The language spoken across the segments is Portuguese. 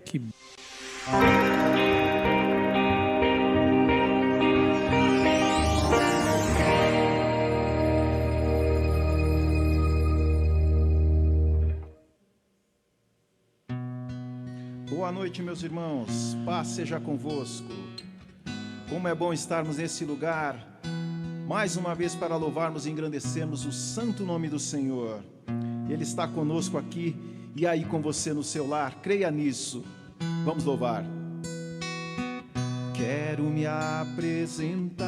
Que Boa noite, meus irmãos, paz seja convosco. Como é bom estarmos nesse lugar, mais uma vez para louvarmos e engrandecermos o santo nome do Senhor. Ele está conosco aqui e aí com você no seu lar, creia nisso. Vamos louvar. Quero me apresentar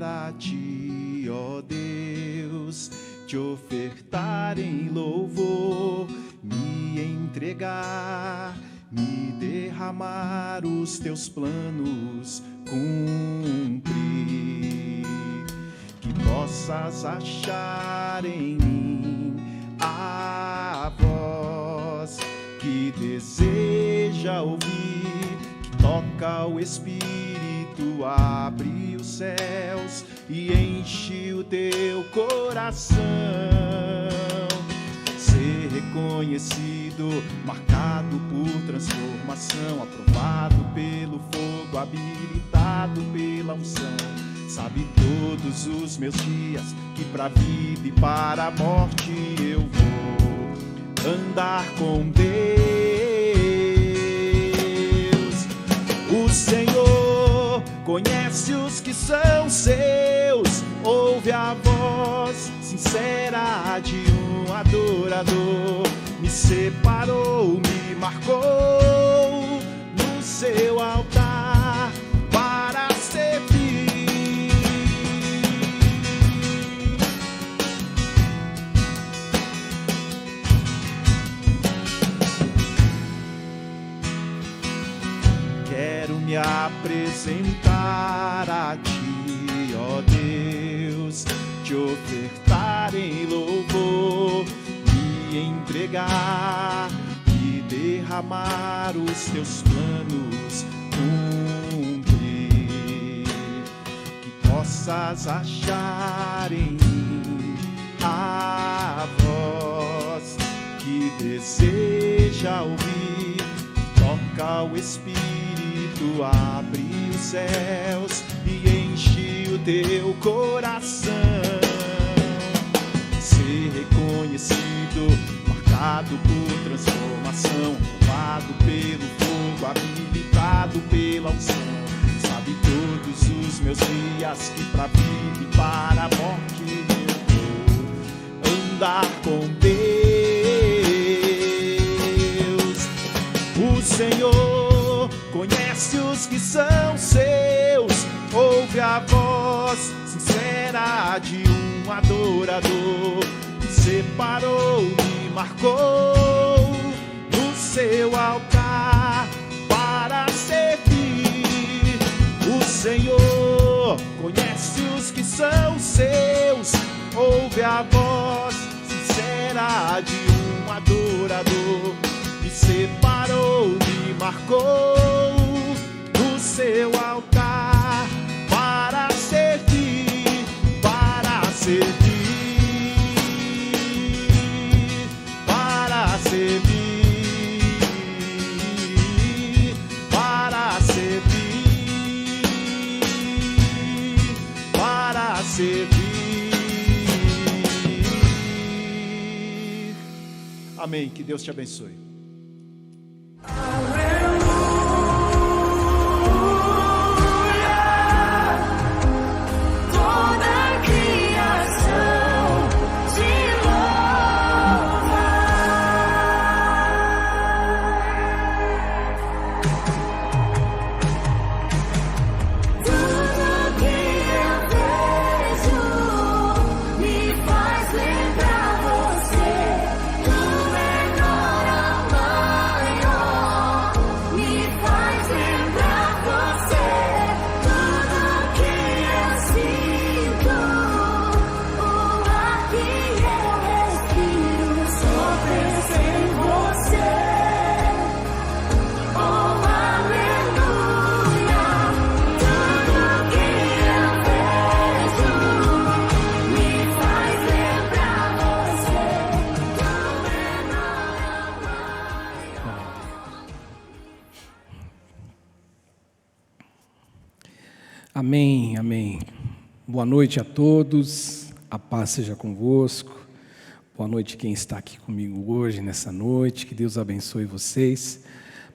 a Ti, ó Deus, te ofertar em louvor, me entregar, me derramar, os Teus planos cumprir, que possas achar em mim a voz que deseja ouvir, que toca o Espírito, abre os céus e enche o teu coração. Ser reconhecido, marcado por transformação, aprovado pelo fogo, habilitado pela unção. Sabe todos os meus dias que para a vida e para a morte eu vou andar com Deus. O Senhor conhece os que são seus, ouve a voz sincera de um adorador. Me separou, me marcou no seu altar para servir. Quero me apresentar a Ti, ó Deus, te ofertar em louvor, me entregar e derramar, os Teus planos cumprir, que possas achar em mim a voz que deseja ouvir, toca o Espírito, abre os céus e enche o teu coração. Ser reconhecido, marcado por transformação, aprovado pelo fogo, habilitado pela unção. Sabe todos os meus dias que pra vida e para a morte eu vou andar com Deus. O Senhor conhece os que são seus, ouve a voz sincera de um adorador. Me separou, me marcou no seu altar para servir. O Senhor conhece os que são seus, ouve a voz sincera de um adorador. Me separou, me marcou no seu altar para servir, para servir, para servir, para servir, para servir. Amém. Que Deus te abençoe. Me faz lembrar você, do menor ao Amém, amém. Boa noite a todos, a paz seja convosco. Boa noite quem está aqui comigo hoje, nessa noite, que Deus abençoe vocês.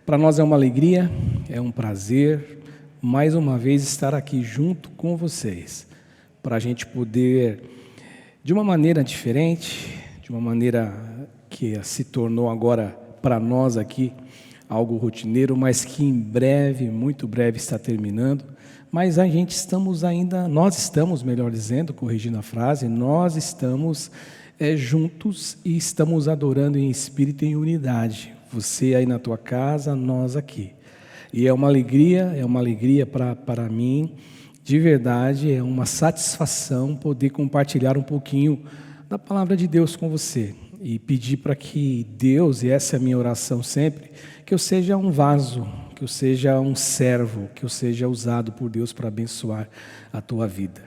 Para nós é uma alegria, é um prazer, mais uma vez estar aqui junto com vocês, para a gente poder, de uma maneira diferente, de uma maneira que se tornou agora para nós aqui, algo rotineiro, mas que em breve, muito breve está terminando. Mas nós estamos, melhor dizendo, corrigindo a frase, nós estamos juntos e estamos adorando em espírito e em unidade. Você aí na tua casa, nós aqui. E é uma alegria para mim, de verdade, é uma satisfação poder compartilhar um pouquinho da palavra de Deus com você. E pedir para que Deus, e essa é a minha oração sempre, que eu seja um vaso, que eu seja um servo, que eu seja usado por Deus para abençoar a tua vida.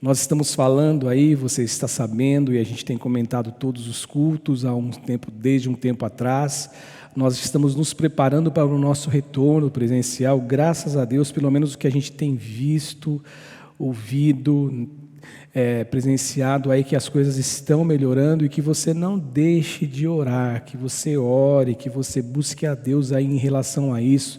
Nós estamos falando aí, você está sabendo, e a gente tem comentado todos os cultos desde um tempo atrás. Nós estamos nos preparando para o nosso retorno presencial, graças a Deus, pelo menos o que a gente tem visto, ouvido, presenciado aí, que as coisas estão melhorando, e que você não deixe de orar, que você ore, que você busque a Deus aí em relação a isso,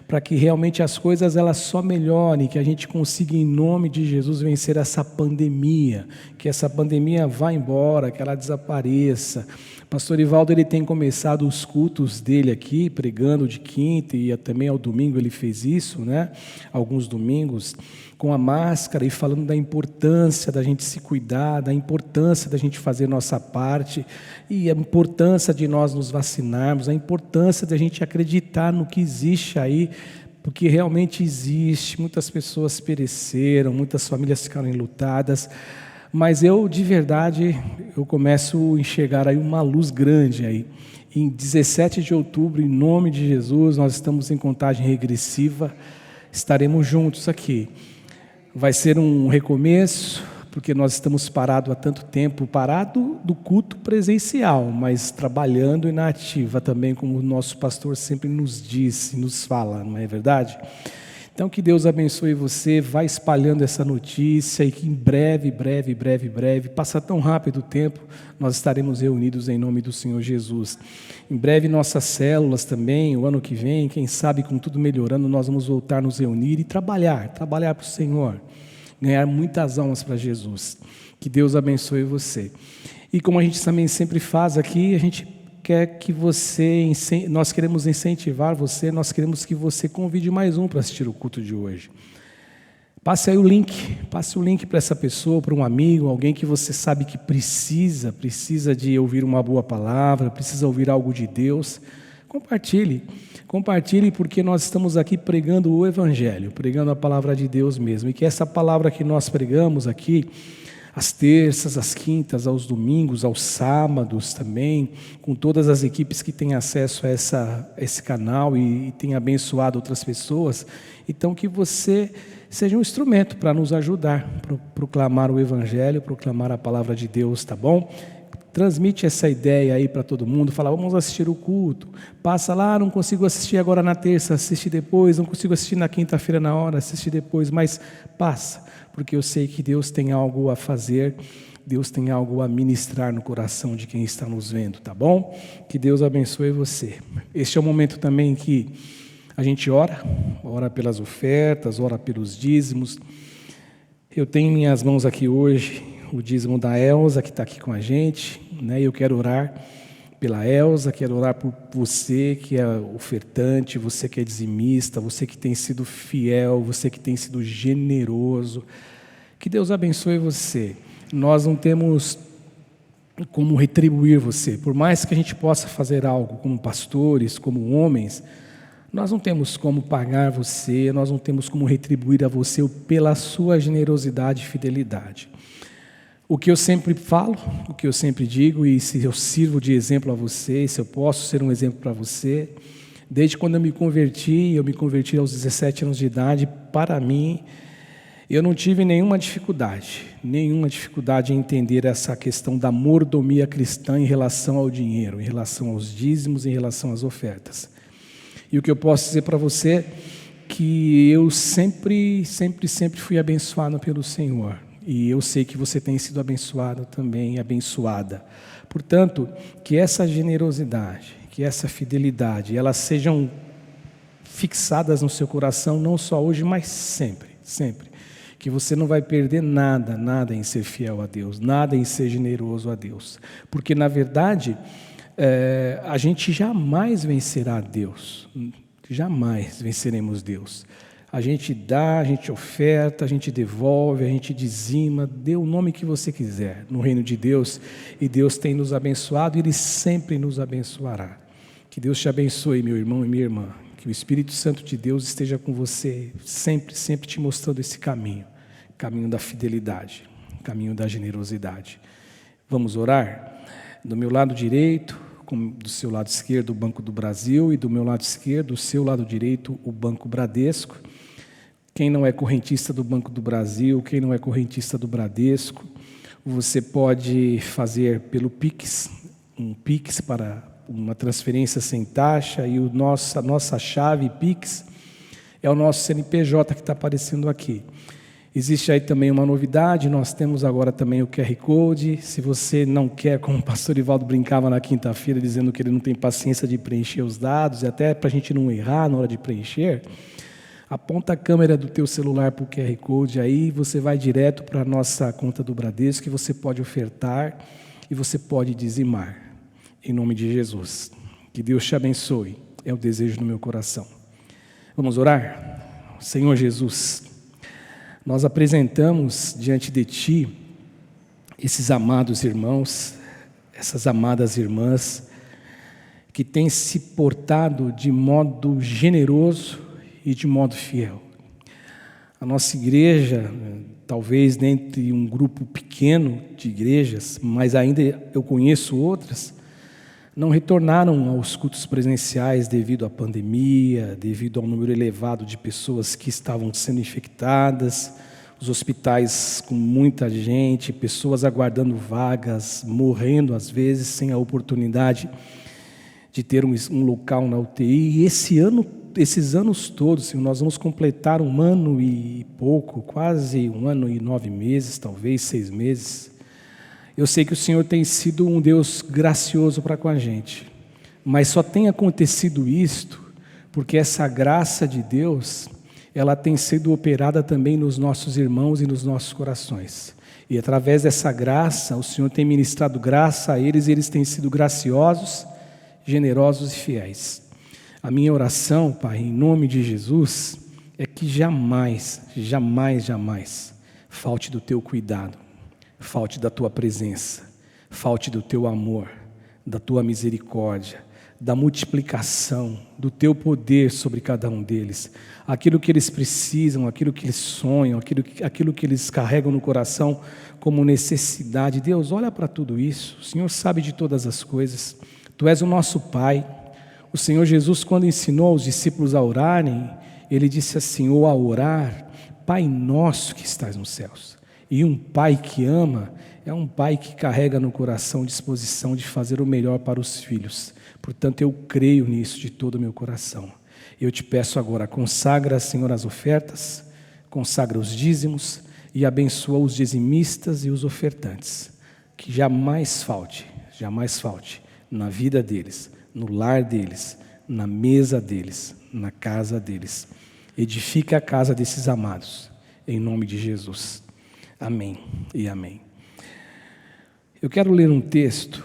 para que realmente as coisas elas só melhorem, que a gente consiga em nome de Jesus vencer essa pandemia, que essa pandemia vá embora, que ela desapareça. Pastor Ivaldo, ele tem começado os cultos dele aqui, pregando de quinta e também ao domingo ele fez isso, né? Alguns domingos, com a máscara e falando da importância da gente se cuidar, da importância da gente fazer nossa parte e a importância de nós nos vacinarmos, a importância da gente acreditar no que existe aí, porque realmente existe. Muitas pessoas pereceram, muitas famílias ficaram enlutadas. Mas eu, de verdade, eu começo a enxergar aí uma luz grande aí. Em 17 de outubro, em nome de Jesus, nós estamos em contagem regressiva, estaremos juntos aqui. Vai ser um recomeço, porque nós estamos parados há tanto tempo, parado do culto presencial, mas trabalhando e na ativa também, como o nosso pastor sempre nos diz, nos fala, não é verdade? Então, que Deus abençoe você, vai espalhando essa notícia e que em breve, passa tão rápido o tempo, nós estaremos reunidos em nome do Senhor Jesus. Em breve, nossas células também, o ano que vem, quem sabe com tudo melhorando, nós vamos voltar a nos reunir e trabalhar para o Senhor, ganhar muitas almas para Jesus. Que Deus abençoe você. E como a gente também sempre faz aqui, a gente quer que nós queremos incentivar você, nós queremos que você convide mais um para assistir o culto de hoje. Passe o link para essa pessoa, para um amigo, alguém que você sabe que precisa de ouvir uma boa palavra, precisa ouvir algo de Deus. Compartilhe, porque nós estamos aqui pregando o Evangelho, pregando a palavra de Deus mesmo, e que essa palavra que nós pregamos aqui, às terças, às quintas, aos domingos, aos sábados também, com todas as equipes que têm acesso a esse canal e têm abençoado outras pessoas. Então, que você seja um instrumento para nos ajudar, para proclamar o Evangelho, proclamar a palavra de Deus, tá bom? Transmite essa ideia aí para todo mundo, fala, vamos assistir o culto, passa lá, não consigo assistir agora na terça, assiste depois, não consigo assistir na quinta-feira na hora, assiste depois, mas passa, porque eu sei que Deus tem algo a fazer, Deus tem algo a ministrar no coração de quem está nos vendo, tá bom? Que Deus abençoe você. Este é o momento também que a gente ora pelas ofertas, ora pelos dízimos. Eu tenho em minhas mãos aqui hoje o dízimo da Elza, que está aqui com a gente, né? Eu quero orar pela Elza, quero orar por você que é ofertante, você que é dizimista, você que tem sido fiel, você que tem sido generoso. Que Deus abençoe você. Nós não temos como retribuir você, por mais que a gente possa fazer algo como pastores, como homens, nós não temos como pagar você, nós não temos como retribuir a você pela sua generosidade e fidelidade. O que eu sempre falo, o que eu sempre digo, e se eu sirvo de exemplo a você, se eu posso ser um exemplo para você, desde quando eu me converti aos 17 anos de idade, para mim, eu não tive nenhuma dificuldade em entender essa questão da mordomia cristã em relação ao dinheiro, em relação aos dízimos, em relação às ofertas. E o que eu posso dizer para você, que eu sempre fui abençoado pelo Senhor. E eu sei que você tem sido abençoado também, abençoada. Portanto, que essa generosidade, que essa fidelidade, elas sejam fixadas no seu coração, não só hoje, mas sempre, sempre. Que você não vai perder nada em ser fiel a Deus, nada em ser generoso a Deus. Porque, na verdade, a gente jamais vencerá Deus. Jamais venceremos Deus. A gente dá, a gente oferta, a gente devolve, a gente dizima, dê o nome que você quiser no reino de Deus, e Deus tem nos abençoado e Ele sempre nos abençoará. Que Deus te abençoe, meu irmão e minha irmã, que o Espírito Santo de Deus esteja com você, sempre te mostrando esse caminho da fidelidade, caminho da generosidade. Vamos orar? Do meu lado direito, do seu lado esquerdo, o Banco do Brasil, e do meu lado esquerdo, do seu lado direito, o Banco Bradesco. Quem não é correntista do Banco do Brasil, quem não é correntista do Bradesco, você pode fazer pelo Pix, um Pix para uma transferência sem taxa, e a nossa chave Pix é o nosso CNPJ que está aparecendo aqui. Existe aí também uma novidade, nós temos agora também o QR Code. Se você não quer, como o pastor Ivaldo brincava na quinta-feira, dizendo que ele não tem paciência de preencher os dados, e até para a gente não errar na hora de preencher, aponta a câmera do teu celular para o QR Code, aí você vai direto para a nossa conta do Bradesco, que você pode ofertar e você pode dizimar, em nome de Jesus. Que Deus te abençoe, é o desejo do meu coração. Vamos orar? Senhor Jesus, nós apresentamos diante de Ti esses amados irmãos, essas amadas irmãs, que têm se portado de modo generoso e de modo fiel. A nossa igreja, talvez dentre um grupo pequeno de igrejas, mas ainda eu conheço outras, não retornaram aos cultos presenciais devido à pandemia, devido ao número elevado de pessoas que estavam sendo infectadas, os hospitais com muita gente, pessoas aguardando vagas, morrendo às vezes sem a oportunidade de ter um local na UTI. E esses anos todos, Senhor, nós vamos completar 1 ano e pouco, quase 1 ano e 9 meses, talvez 6 meses. Eu sei que o Senhor tem sido um Deus gracioso para com a gente, mas só tem acontecido isto porque essa graça de Deus, ela tem sido operada também nos nossos irmãos e nos nossos corações. E através dessa graça, o Senhor tem ministrado graça a eles, e eles têm sido graciosos, generosos e fiéis. A minha oração, Pai, em nome de Jesus, é que jamais falte do Teu cuidado, falte da Tua presença, falte do Teu amor, da Tua misericórdia, da multiplicação, do Teu poder sobre cada um deles. Aquilo que eles precisam, aquilo que eles sonham, aquilo que eles carregam no coração como necessidade. Deus, olha para tudo isso, o Senhor sabe de todas as coisas. Tu és o nosso Pai. O Senhor Jesus, quando ensinou os discípulos a orarem, Ele disse assim, ou a orar, Pai nosso que estás nos céus. E um pai que ama é um pai que carrega no coração disposição de fazer o melhor para os filhos. Portanto, eu creio nisso de todo o meu coração. Eu te peço agora, consagra, Senhor, as ofertas, consagra os dízimos e abençoa os dizimistas e os ofertantes. Que jamais falte na vida deles, no lar deles, na mesa deles, na casa deles. Edifica a casa desses amados, em nome de Jesus. Amém e amém. Eu quero ler um texto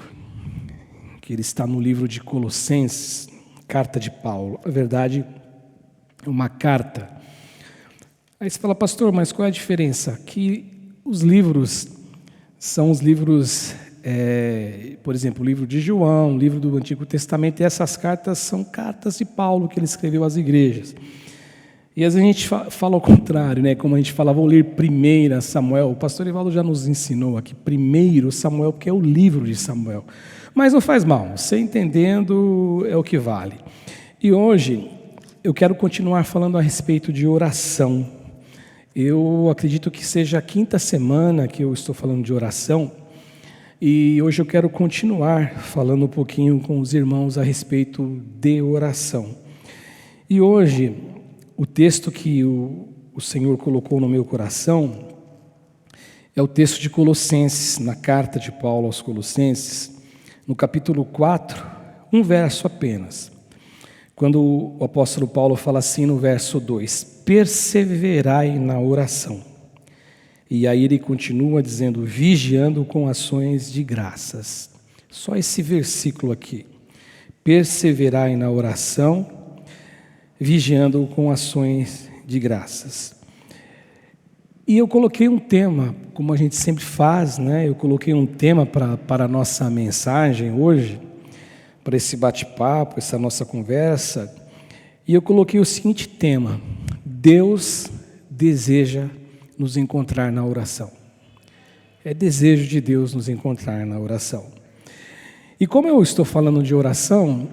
que ele está no livro de Colossenses, carta de Paulo. Na verdade, uma carta. Aí você fala, pastor, mas qual é a diferença? Que os livros são os livros, por exemplo, o livro de João, o livro do Antigo Testamento, e essas cartas são cartas de Paulo que ele escreveu às igrejas. E às vezes a gente fala ao contrário, né? Como a gente fala, vou ler 1 Samuel. O pastor Ivaldo já nos ensinou aqui, 1 Samuel, porque é o livro de Samuel. Mas não faz mal, você entendendo é o que vale. E hoje eu quero continuar falando a respeito de oração. Eu acredito que seja a 5ª semana que eu estou falando de oração. E hoje eu quero continuar falando um pouquinho com os irmãos a respeito de oração. E hoje o texto que o Senhor colocou no meu coração é o texto de Colossenses, na carta de Paulo aos Colossenses, no capítulo 4, um verso apenas. Quando o apóstolo Paulo fala assim no verso 2, perseverai na oração. E aí ele continua dizendo, vigiando com ações de graças. Só esse versículo aqui. Perseverai na oração, vigiando com ações de graças. E eu coloquei um tema, como a gente sempre faz, né? Eu coloquei um tema para a nossa mensagem hoje, para esse bate-papo, essa nossa conversa. E eu coloquei o seguinte tema: Deus deseja nos encontrar na oração. É desejo de Deus nos encontrar na oração. E como eu estou falando de oração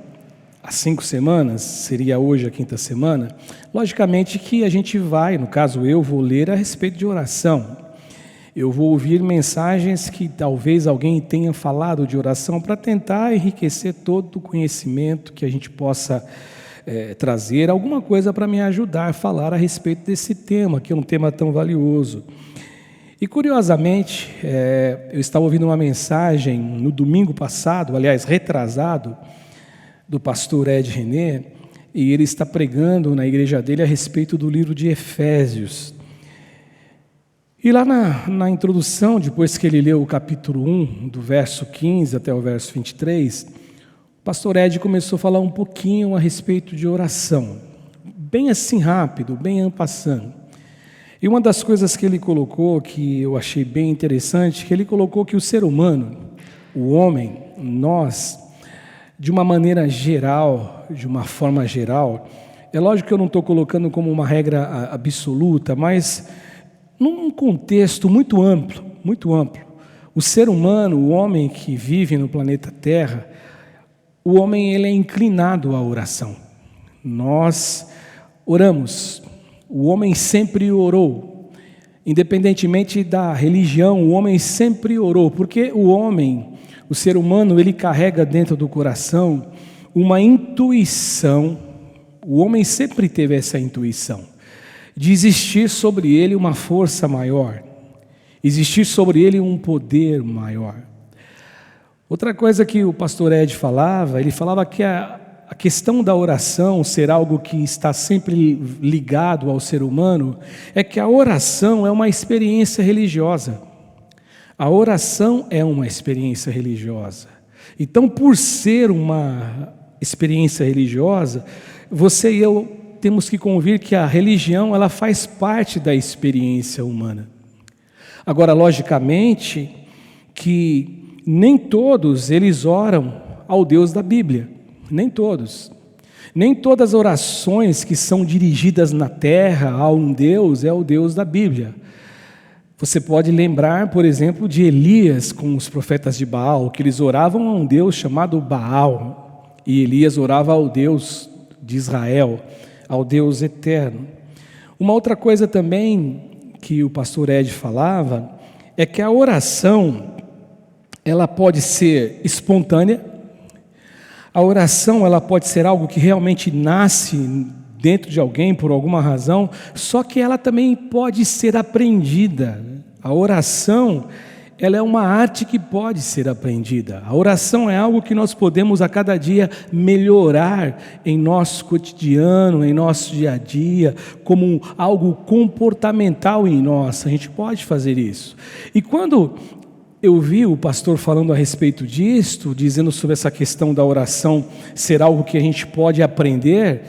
há 5 semanas, seria hoje a 5ª semana, logicamente que a gente vai, no caso eu vou ler a respeito de oração. Eu vou ouvir mensagens que talvez alguém tenha falado de oração para tentar enriquecer todo o conhecimento que a gente possa trazer, alguma coisa para me ajudar a falar a respeito desse tema, que é um tema tão valioso. E curiosamente, eu estava ouvindo uma mensagem no domingo passado, aliás, retrasado, do pastor Ed René, e ele está pregando na igreja dele a respeito do livro de Efésios. E lá na introdução, depois que ele leu o capítulo 1, do verso 15 até o verso 23, o pastor Ed começou a falar um pouquinho a respeito de oração, bem assim rápido, bem en passant. E uma das coisas que ele colocou, que eu achei bem interessante, que ele colocou que o ser humano, o homem, nós, de uma maneira geral, de uma forma geral, é lógico que eu não estou colocando como uma regra absoluta, mas num contexto muito amplo, o ser humano, o homem que vive no planeta Terra, o homem ele é inclinado à oração. Nós oramos, o homem sempre orou, independentemente da religião, o homem sempre orou, porque o homem, o ser humano, ele carrega dentro do coração uma intuição, o homem sempre teve essa intuição, de existir sobre ele uma força maior, existir sobre ele um poder maior. Outra coisa que o pastor Ed falava, ele falava que a questão da oração ser algo que está sempre ligado ao ser humano, é que a oração é uma experiência religiosa. A oração é uma experiência religiosa. Então, por ser uma experiência religiosa, você e eu temos que convir que a religião ela faz parte da experiência humana. Agora, logicamente, que nem todos eles oram ao Deus da Bíblia. Nem todos. Nem todas as orações que são dirigidas na terra a um Deus é o Deus da Bíblia. Você pode lembrar, por exemplo, de Elias com os profetas de Baal, que eles oravam a um Deus chamado Baal, e Elias orava ao Deus de Israel, ao Deus eterno. Uma outra coisa também que o pastor Ed falava, é que a oração, ela pode ser espontânea, a oração ela pode ser algo que realmente nasce dentro de alguém por alguma razão, só que ela também pode ser aprendida. A oração, ela é uma arte que pode ser aprendida. A oração é algo que nós podemos a cada dia melhorar em nosso cotidiano, em nosso dia a dia, como algo comportamental em nós. A gente pode fazer isso. E quando eu vi o pastor falando a respeito disto, dizendo sobre essa questão da oração ser algo que a gente pode aprender,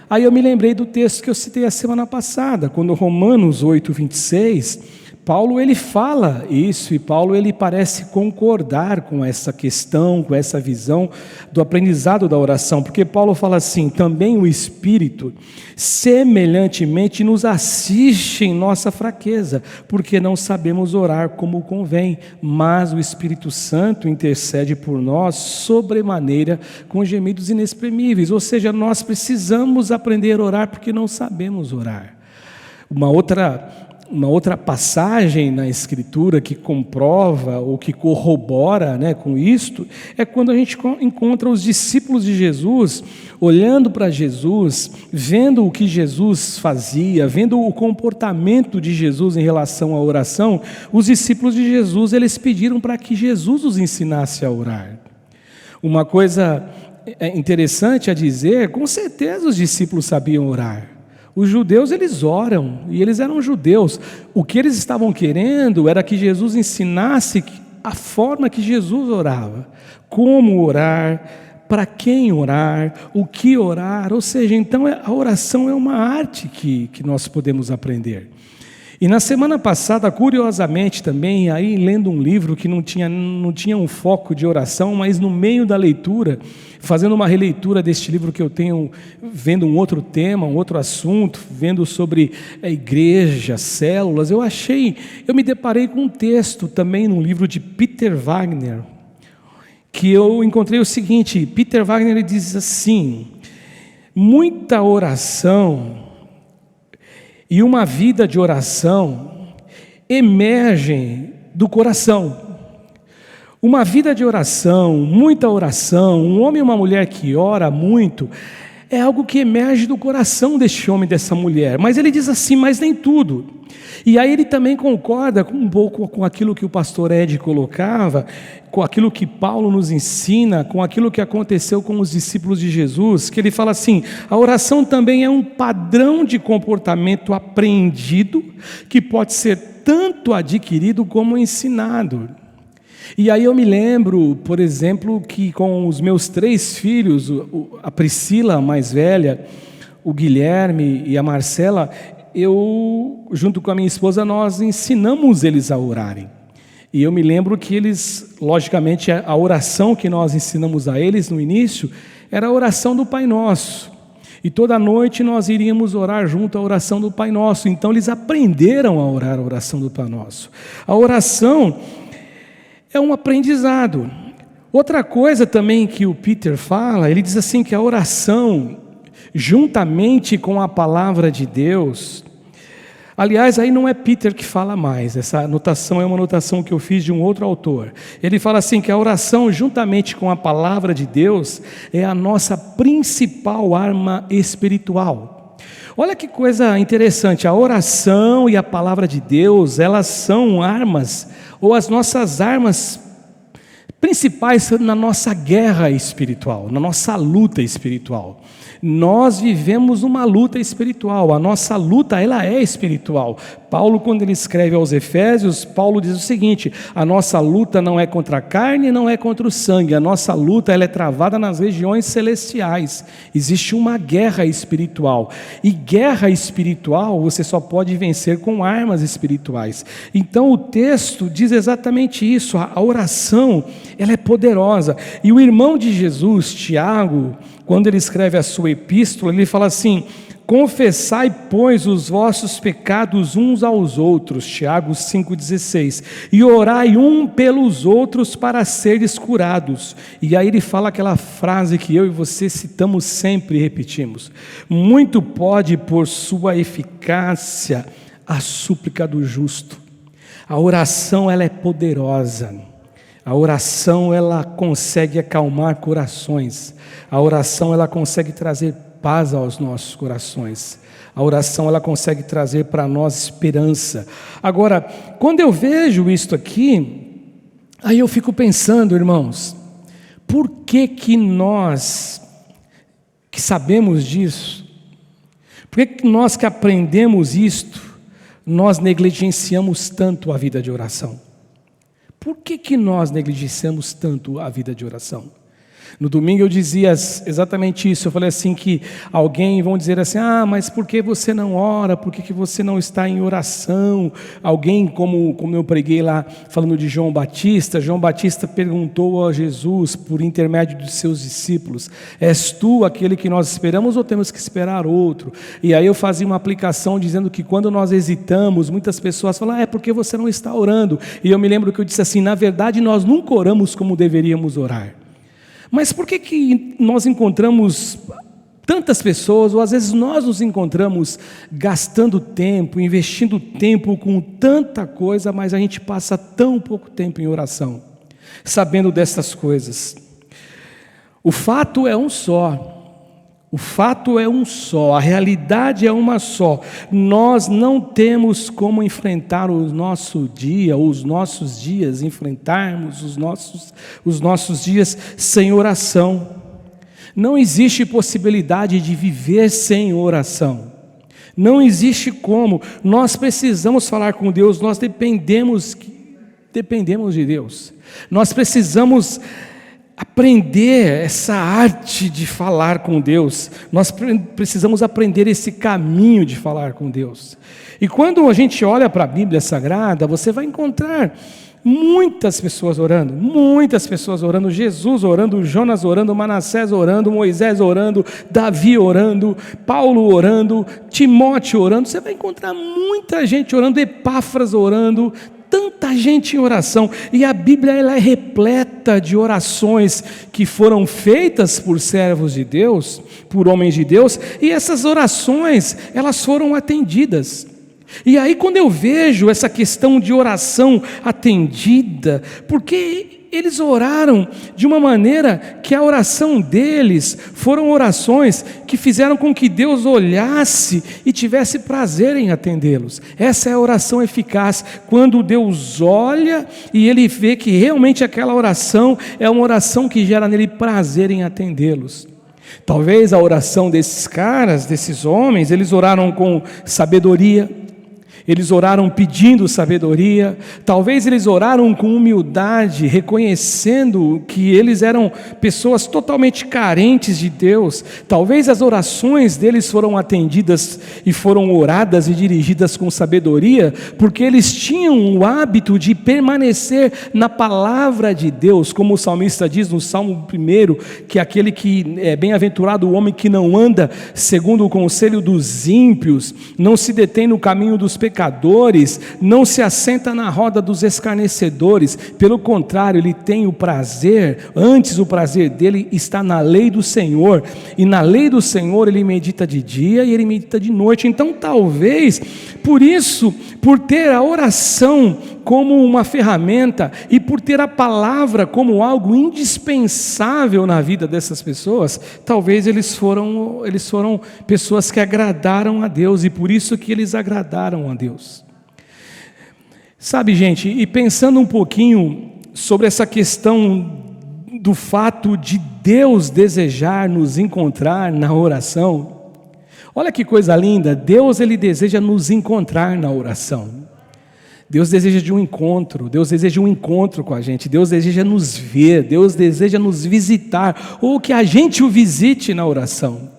aí eu me lembrei do texto que eu citei a semana passada, quando Romanos 8:26, Paulo ele fala isso, e Paulo ele parece concordar com essa questão, com essa visão do aprendizado da oração, porque Paulo fala assim, também o Espírito semelhantemente nos assiste em nossa fraqueza, porque não sabemos orar como convém, mas o Espírito Santo intercede por nós sobremaneira com gemidos inexprimíveis, ou seja, nós precisamos aprender a orar porque não sabemos orar. Uma outra passagem na Escritura que comprova ou que corrobora, com isto, é quando a gente encontra os discípulos de Jesus olhando para Jesus, vendo o que Jesus fazia, vendo o comportamento de Jesus em relação à oração, os discípulos de Jesus, eles pediram para que Jesus os ensinasse a orar. Uma coisa interessante a dizer, com certeza os discípulos sabiam orar. Os judeus, eles oram, e eles eram judeus. O que eles estavam querendo era que Jesus ensinasse a forma que Jesus orava, como orar, para quem orar, o que orar. Ou seja, então a oração é uma arte que nós podemos aprender. E na semana passada, curiosamente também, aí lendo um livro que não tinha um foco de oração, mas no meio da leitura, fazendo uma releitura deste livro que eu tenho, vendo um outro tema, um outro assunto, vendo sobre a igreja, células, eu me deparei com um texto também num livro de Peter Wagner, que eu encontrei o seguinte: Peter Wagner ele diz assim: muita oração e uma vida de oração emergem do coração. Uma vida de oração, muita oração, um homem e uma mulher que ora muito, é algo que emerge do coração deste homem e dessa mulher. Mas ele diz assim, mas nem tudo. E aí ele também concorda um pouco com aquilo que o pastor Ed colocava, com aquilo que Paulo nos ensina, com aquilo que aconteceu com os discípulos de Jesus, que ele fala assim: a oração também é um padrão de comportamento aprendido, que pode ser tanto adquirido como ensinado. E aí eu me lembro, por exemplo, que com os meus 3 filhos, a Priscila, a mais velha, o Guilherme e a Marcela, eu, junto com a minha esposa, nós ensinamos eles a orarem. E eu me lembro que eles, logicamente, a oração que nós ensinamos a eles no início, era a oração do Pai Nosso. E toda noite nós iríamos orar junto à oração do Pai Nosso. Então eles aprenderam a orar a oração do Pai Nosso. A oração é um aprendizado. Outra coisa também que o Peter fala, ele diz assim que a oração, juntamente com a palavra de Deus, aliás, aí não é Peter que fala mais, essa anotação é uma anotação que eu fiz de um outro autor. Ele fala assim que a oração, juntamente com a palavra de Deus, é a nossa principal arma espiritual. Olha que coisa interessante, a oração e a palavra de Deus, elas são armas, ou as nossas armas principais na nossa guerra espiritual, na nossa luta espiritual. Nós vivemos uma luta espiritual, a nossa luta ela é espiritual. Paulo, quando ele escreve aos Efésios, Paulo diz o seguinte: a nossa luta não é contra a carne, não é contra o sangue, a nossa luta ela é travada nas regiões celestiais. Existe uma guerra espiritual, e guerra espiritual você só pode vencer com armas espirituais. Então o texto diz exatamente isso, a oração ela é poderosa. E o irmão de Jesus, Tiago, quando ele escreve a sua epístola, ele fala assim: confessai, pois, os vossos pecados uns aos outros, Tiago 5,16, e orai um pelos outros para seres curados. E aí ele fala aquela frase que eu e você citamos sempre e repetimos: muito pode por sua eficácia a súplica do justo. A oração ela é poderosa. A oração ela consegue acalmar corações. A oração ela consegue trazer paz aos nossos corações. A oração ela consegue trazer para nós esperança. Agora, quando eu vejo isto aqui, aí eu fico pensando, irmãos, por que nós que sabemos disso, por que nós que aprendemos isto, nós negligenciamos tanto a vida de oração? Por que nós negligenciamos tanto a vida de oração? No domingo eu dizia exatamente isso, eu falei assim que alguém vão dizer assim: ah, mas por que você não ora, por que você não está em oração? Alguém, como eu preguei lá falando de João Batista perguntou a Jesus por intermédio dos seus discípulos: és tu aquele que nós esperamos ou temos que esperar outro? E aí eu fazia uma aplicação dizendo que quando nós hesitamos, muitas pessoas falam: é porque você não está orando. E eu me lembro que eu disse assim: na verdade nós nunca oramos como deveríamos orar. Mas por que nós encontramos tantas pessoas, ou às vezes nós nos encontramos gastando tempo, investindo tempo com tanta coisa, mas a gente passa tão pouco tempo em oração, sabendo dessas coisas? O fato é um só: O fato é um só, a realidade é uma só. Nós não temos como enfrentar o nosso dia, ou os nossos dias, enfrentarmos os nossos dias sem oração. Não existe possibilidade de viver sem oração. Não existe como. Nós precisamos falar com Deus, nós dependemos de Deus. Nós precisamos aprender essa arte de falar com Deus. Nós precisamos aprender esse caminho de falar com Deus. E quando a gente olha para a Bíblia Sagrada, você vai encontrar muitas pessoas orando, Jesus orando, Jonas orando, Manassés orando, Moisés orando, Davi orando, Paulo orando, Timóteo orando. Você vai encontrar muita gente orando, Epáfras orando, tanta gente em oração. E a Bíblia ela é repleta de orações que foram feitas por servos de Deus, por homens de Deus, e essas orações elas foram atendidas. E aí quando eu vejo essa questão de oração atendida, porque eles oraram de uma maneira que a oração deles foram orações que fizeram com que Deus olhasse e tivesse prazer em atendê-los. Essa é a oração eficaz, quando Deus olha e Ele vê que realmente aquela oração é uma oração que gera nele prazer em atendê-los. Talvez a oração desses caras, desses homens, eles oraram com sabedoria, eles oraram pedindo sabedoria, talvez eles oraram com humildade, reconhecendo que eles eram pessoas totalmente carentes de Deus. Talvez as orações deles foram atendidas e foram oradas e dirigidas com sabedoria, porque eles tinham o hábito de permanecer na palavra de Deus, como o salmista diz no Salmo 1, que aquele que é bem-aventurado o homem que não anda segundo o conselho dos ímpios, não se detém no caminho dos pecadores, não se assenta na roda dos escarnecedores. Pelo contrário, ele tem o prazer, antes o prazer dele está na lei do Senhor, e na lei do Senhor ele medita de dia e ele medita de noite. Então talvez, por isso, por ter a oração como uma ferramenta e por ter a palavra como algo indispensável na vida dessas pessoas, talvez eles foram pessoas que agradaram a Deus, e por isso que eles agradaram a Deus. Sabe, gente, e pensando um pouquinho sobre essa questão do fato de Deus desejar nos encontrar na oração, olha que coisa linda, Deus ele deseja nos encontrar na oração. Deus deseja de um encontro, Deus deseja um encontro com a gente, Deus deseja nos ver, Deus deseja nos visitar, ou que a gente o visite na oração.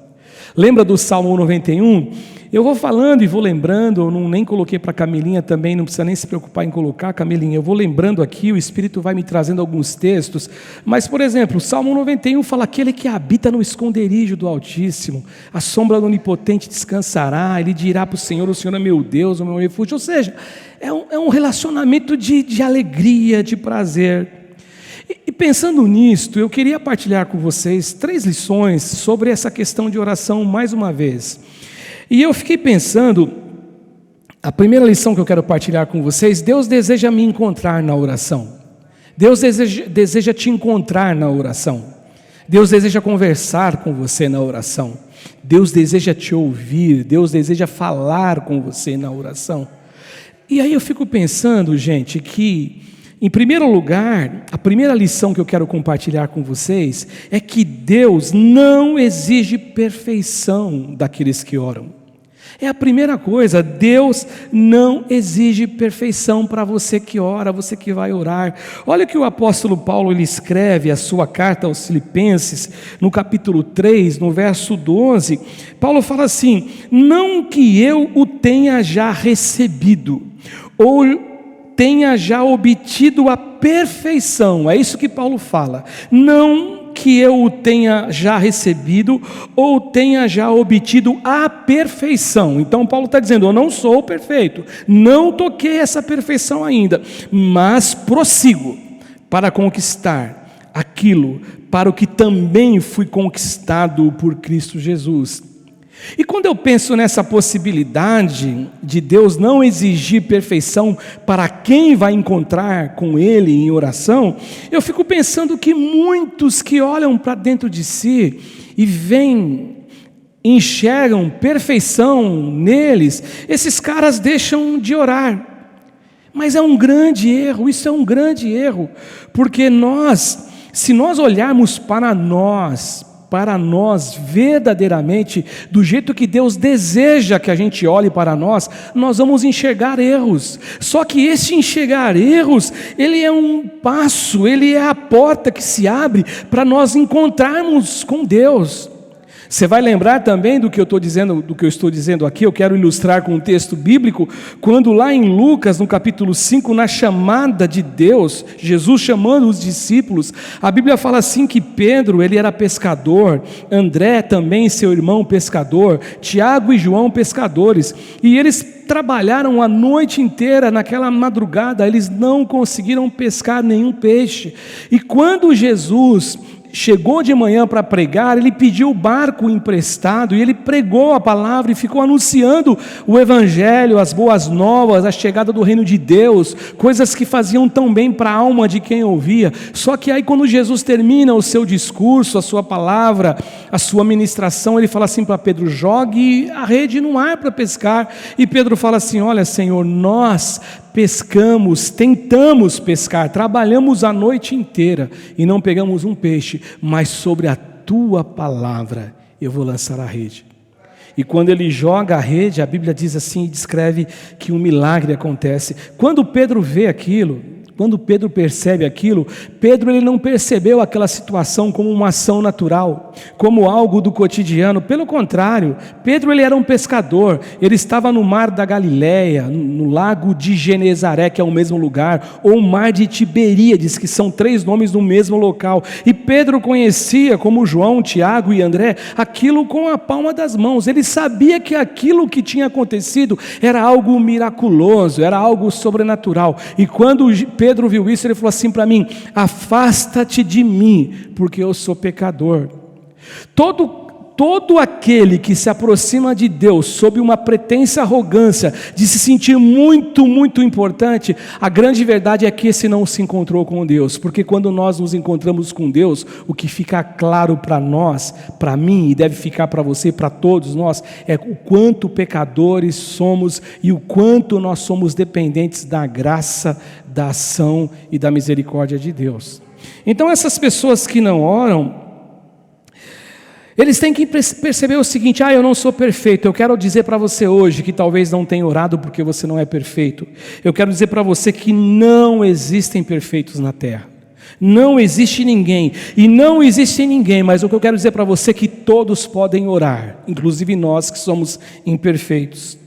Lembra do Salmo 91? Eu vou falando e vou lembrando, eu nem coloquei para a Camilinha também, não precisa nem se preocupar em colocar, Camilinha, eu vou lembrando aqui, o Espírito vai me trazendo alguns textos, mas por exemplo, o Salmo 91 fala: aquele que habita no esconderijo do Altíssimo, a sombra do Onipotente descansará, ele dirá para o Senhor é meu Deus, o meu refúgio. Ou seja, é um relacionamento de alegria, de prazer. E pensando nisto, eu queria partilhar com vocês 3 lições sobre essa questão de oração mais uma vez. E eu fiquei pensando, a primeira lição que eu quero partilhar com vocês: Deus deseja me encontrar na oração. Deus deseja te encontrar na oração. Deus deseja conversar com você na oração. Deus deseja te ouvir. Deus deseja falar com você na oração. E aí eu fico pensando, gente, que em primeiro lugar, a primeira lição que eu quero compartilhar com vocês é que Deus não exige perfeição daqueles que oram. É a primeira coisa, Deus não exige perfeição para você que ora, você que vai orar. Olha que o apóstolo Paulo ele escreve a sua carta aos Filipenses, no capítulo 3, no verso 12, Paulo fala assim: não que eu o tenha já recebido, ou tenha já obtido a perfeição, é isso que Paulo fala, não que eu o tenha já recebido, ou tenha já obtido a perfeição. Então Paulo está dizendo: eu não sou perfeito, não toquei essa perfeição ainda, mas prossigo para conquistar aquilo para o que também fui conquistado por Cristo Jesus. E quando eu penso nessa possibilidade de Deus não exigir perfeição para quem vai encontrar com Ele em oração, eu fico pensando que muitos que olham para dentro de si e veem enxergam perfeição neles, esses caras deixam de orar. Mas é um grande erro, isso é um grande erro, porque se nós olharmos para nós verdadeiramente, do jeito que Deus deseja que a gente olhe para nós vamos enxergar erros. Só que esse enxergar erros, ele é um passo, ele é a porta que se abre para nós encontrarmos com Deus. Você vai lembrar também do que eu estou dizendo aqui. Eu quero ilustrar com um texto bíblico, quando lá em Lucas, no capítulo 5, na chamada de Deus, Jesus chamando os discípulos, a Bíblia fala assim que Pedro, ele era pescador, André também, seu irmão, pescador, Tiago e João, pescadores, e eles trabalharam a noite inteira. Naquela madrugada eles não conseguiram pescar nenhum peixe, e quando Jesus chegou de manhã para pregar, ele pediu o barco emprestado, e ele pregou a palavra e ficou anunciando o evangelho, as boas novas, a chegada do reino de Deus, coisas que faziam tão bem para a alma de quem ouvia. Só que aí quando Jesus termina o seu discurso, a sua palavra, a sua ministração, ele fala assim para Pedro: jogue a rede no mar para pescar. E Pedro fala assim: olha, Senhor, nós pescamos, tentamos pescar, trabalhamos a noite inteira e não pegamos um peixe, mas sobre a tua palavra eu vou lançar a rede. E quando ele joga a rede, a Bíblia diz assim, descreve que um milagre acontece. Quando Pedro vê aquilo, quando Pedro percebe aquilo, Pedro ele não percebeu aquela situação como uma ação natural, como algo do cotidiano. Pelo contrário, Pedro ele era um pescador, ele estava no mar da Galileia, no lago de Genezaré, que é o mesmo lugar, ou o mar de Tiberíades, que são 3 nomes no mesmo local. E Pedro conhecia, como João, Tiago e André, aquilo com a palma das mãos. Ele sabia que aquilo que tinha acontecido era algo miraculoso, era algo sobrenatural. E quando Pedro viu isso, ele falou assim para mim: afasta-te de mim, porque eu sou pecador. Todo aquele que se aproxima de Deus sob uma pretensa arrogância de se sentir muito, muito importante, a grande verdade é que esse não se encontrou com Deus, porque quando nós nos encontramos com Deus, o que fica claro para nós, para mim, e deve ficar para você, para todos nós, é o quanto pecadores somos e o quanto nós somos dependentes da graça, da ação e da misericórdia de Deus. Então essas pessoas que não oram, eles têm que perceber o seguinte: eu não sou perfeito. Eu quero dizer para você hoje que talvez não tenha orado porque você não é perfeito. Eu quero dizer para você que não existem perfeitos na terra. Não existe ninguém, e não existe ninguém, mas o que eu quero dizer para você é que todos podem orar, inclusive nós que somos imperfeitos.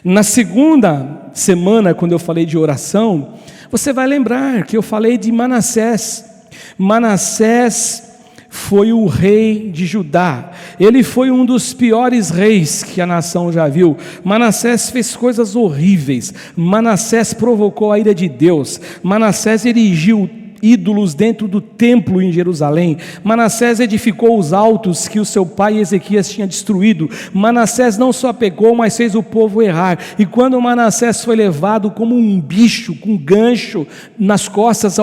Na segunda semana, quando eu falei de oração, você vai lembrar que eu falei de Manassés. Manassés foi o rei de Judá. Ele foi um dos piores reis que a nação já viu. Manassés fez coisas horríveis. Manassés provocou a ira de Deus. Manassés erigiu ídolos dentro do templo em Jerusalém. Manassés edificou os altos que o seu pai Ezequias tinha destruído. Manassés não só pecou, mas fez o povo errar. E quando Manassés foi levado como um bicho, com gancho nas costas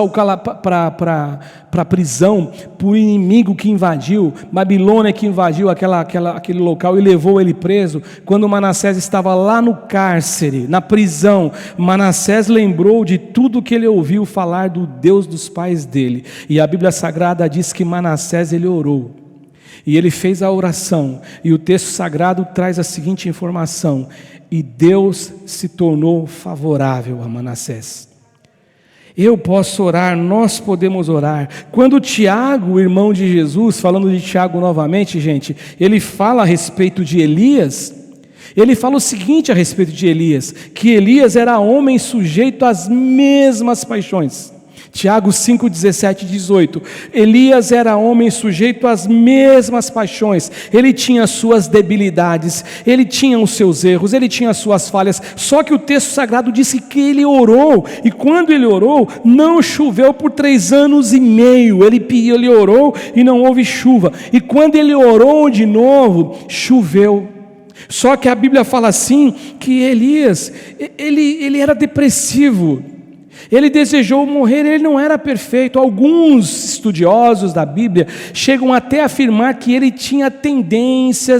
para a prisão, por inimigo que invadiu, Babilônia que invadiu aquele local e levou ele preso, quando Manassés estava lá no cárcere, na prisão, Manassés lembrou de tudo que ele ouviu falar do Deus dos pais dele, e a Bíblia Sagrada diz que Manassés ele orou, e ele fez a oração, e o texto sagrado traz a seguinte informação: e Deus se tornou favorável a Manassés. Eu posso orar, nós podemos orar. Quando Tiago, o irmão de Jesus, falando de Tiago novamente, gente, ele fala a respeito de Elias, ele fala o seguinte a respeito de Elias: que Elias era homem sujeito às mesmas paixões. Tiago 5, 17 e 18, Elias era homem sujeito às mesmas paixões, ele tinha suas debilidades, ele tinha os seus erros, ele tinha as suas falhas, só que o texto sagrado disse que ele orou, e quando ele orou, não choveu por 3 anos e meio, ele orou e não houve chuva, e quando ele orou de novo, choveu. Só que a Bíblia fala assim, que Elias, ele era depressivo. Ele desejou morrer, ele não era perfeito. Alguns estudiosos da Bíblia chegam até a afirmar que ele tinha tendência,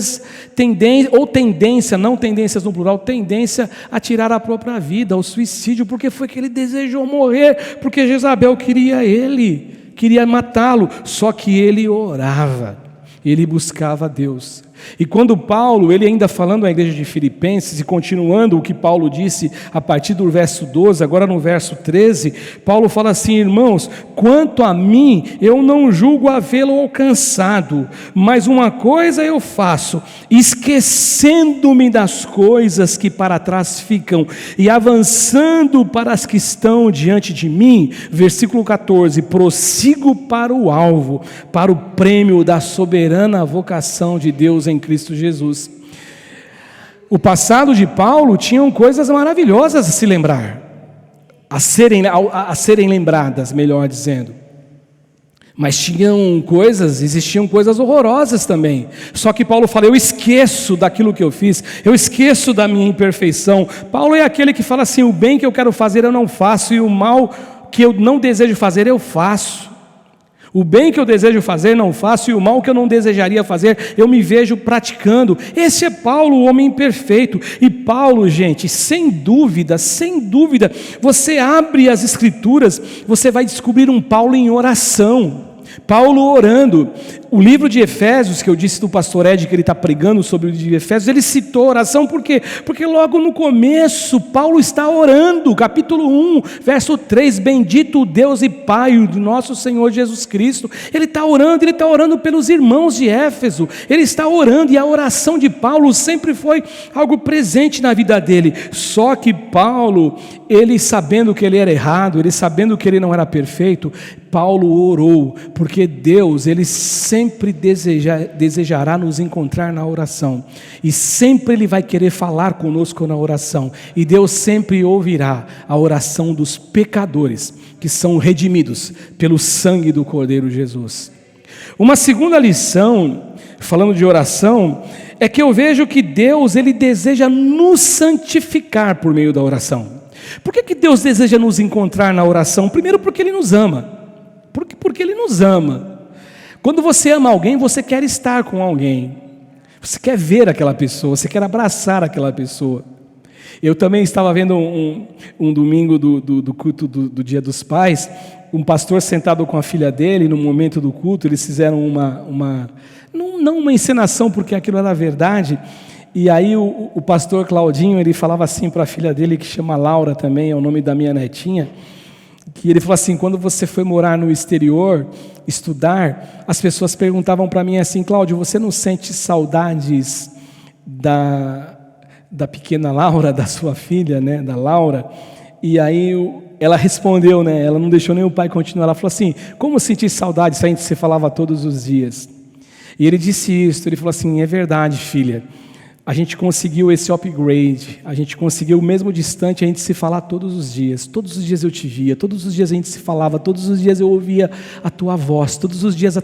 não tendências no plural, tendência a tirar a própria vida, ao suicídio, porque foi que ele desejou morrer, porque Jezabel queria ele, queria matá-lo, só que ele orava, ele buscava a Deus. E quando Paulo, ele ainda falando à igreja de Filipenses e continuando o que Paulo disse a partir do verso 12, agora no verso 13, Paulo fala assim: irmãos, quanto a mim, eu não julgo havê-lo alcançado, mas uma coisa eu faço, esquecendo-me das coisas que para trás ficam e avançando para as que estão diante de mim, versículo 14, prossigo para o alvo, para o prêmio da soberana vocação de Deus em Cristo Jesus. O passado de Paulo tinham coisas maravilhosas a se lembrar, a serem lembradas, melhor dizendo. Mas existiam coisas horrorosas também. Só que Paulo fala: eu esqueço daquilo que eu fiz, eu esqueço da minha imperfeição. Paulo é aquele que fala assim: o bem que eu quero fazer eu não faço, e o mal que eu não desejo fazer eu faço. O bem que eu desejo fazer não faço, e o mal que eu não desejaria fazer eu me vejo praticando. Esse é Paulo, o homem perfeito. E Paulo, gente, sem dúvida, você abre as Escrituras, você vai descobrir um Paulo em oração, Paulo orando. O livro de Efésios, que eu disse do pastor Ed, que ele está pregando sobre o livro de Efésios, ele citou oração, por quê? Porque logo no começo, Paulo está orando, capítulo 1, verso 3, bendito o Deus e Pai do nosso Senhor Jesus Cristo. Ele está orando pelos irmãos de Éfeso, ele está orando, e a oração de Paulo sempre foi algo presente na vida dele. Só que Paulo, ele sabendo que ele era errado, ele sabendo que ele não era perfeito, Paulo orou, porque Deus, ele sempre desejará nos encontrar na oração, e sempre Ele vai querer falar conosco na oração, e Deus sempre ouvirá a oração dos pecadores, que são redimidos pelo sangue do Cordeiro Jesus. Uma segunda lição, falando de oração, é que eu vejo que Deus, Ele deseja nos santificar por meio da oração. Por que Deus deseja nos encontrar na oração? Primeiro, porque Ele nos ama. Porque Ele nos ama. Quando você ama alguém, você quer estar com alguém, você quer ver aquela pessoa, você quer abraçar aquela pessoa. Eu também estava vendo um domingo do culto do Dia dos Pais, um pastor sentado com a filha dele, no momento do culto, eles fizeram não uma encenação, porque aquilo era verdade, e aí o pastor Claudinho, ele falava assim para a filha dele, que chama Laura também, é o nome da minha netinha, que ele falou assim: quando você foi morar no exterior, estudar, as pessoas perguntavam para mim assim: Cláudio, você não sente saudades da pequena Laura, da sua filha, né, da Laura? E aí ela respondeu, né, ela não deixou nem o pai continuar, ela falou assim: como sentir saudades se a gente se falava todos os dias? E ele disse isso, ele falou assim: é verdade, filha, a gente conseguiu esse upgrade, a gente conseguiu, mesmo distante, a gente se falar todos os dias eu te via, todos os dias a gente se falava, todos os dias eu ouvia a tua voz, todos os dias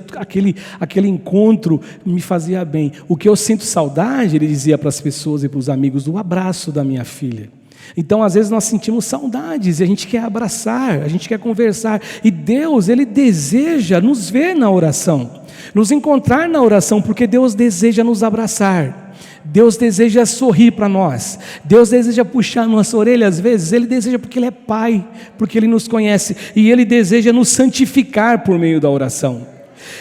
aquele encontro me fazia bem. O que eu sinto saudade, ele dizia para as pessoas e para os amigos, do abraço da minha filha. Então, às vezes nós sentimos saudades, e a gente quer abraçar, a gente quer conversar, e Deus, Ele deseja nos ver na oração, nos encontrar na oração, porque Deus deseja nos abraçar. Deus deseja sorrir para nós, Deus deseja puxar nossa orelha às vezes, Ele deseja porque Ele é Pai, porque Ele nos conhece, e Ele deseja nos santificar por meio da oração.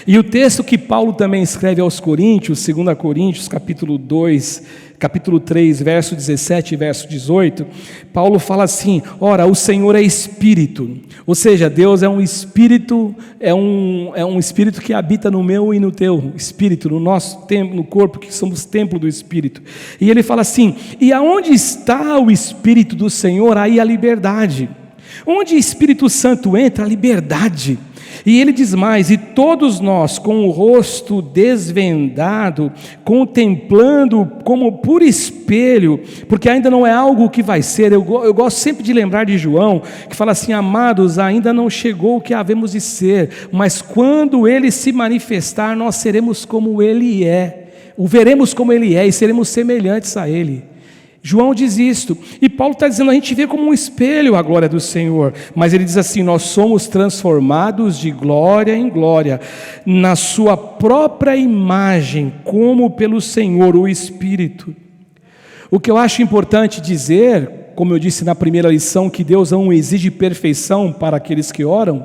E o texto que Paulo também escreve aos Coríntios, 2 Coríntios, capítulo 3, verso 17 e verso 18, Paulo fala assim: ora, o Senhor é Espírito, ou seja, Deus é um Espírito, é um Espírito que habita no meu e no teu Espírito, no nosso templo, no corpo, que somos templo do Espírito. E ele fala assim: e aonde está o Espírito do Senhor, aí a liberdade. Onde o Espírito Santo entra, a liberdade. E ele diz mais: e todos nós, com o rosto desvendado, contemplando como por espelho, porque ainda não é algo que vai ser. Eu gosto sempre de lembrar de João, que fala assim: amados, ainda não chegou o que havemos de ser, mas quando Ele se manifestar, nós seremos como Ele é, o veremos como Ele é, e seremos semelhantes a Ele. João diz isto, e Paulo está dizendo, a gente vê como um espelho a glória do Senhor, mas ele diz assim, nós somos transformados de glória em glória, na sua própria imagem, como pelo Senhor, o Espírito. O que eu acho importante dizer, como eu disse na primeira lição, que Deus não exige perfeição para aqueles que oram,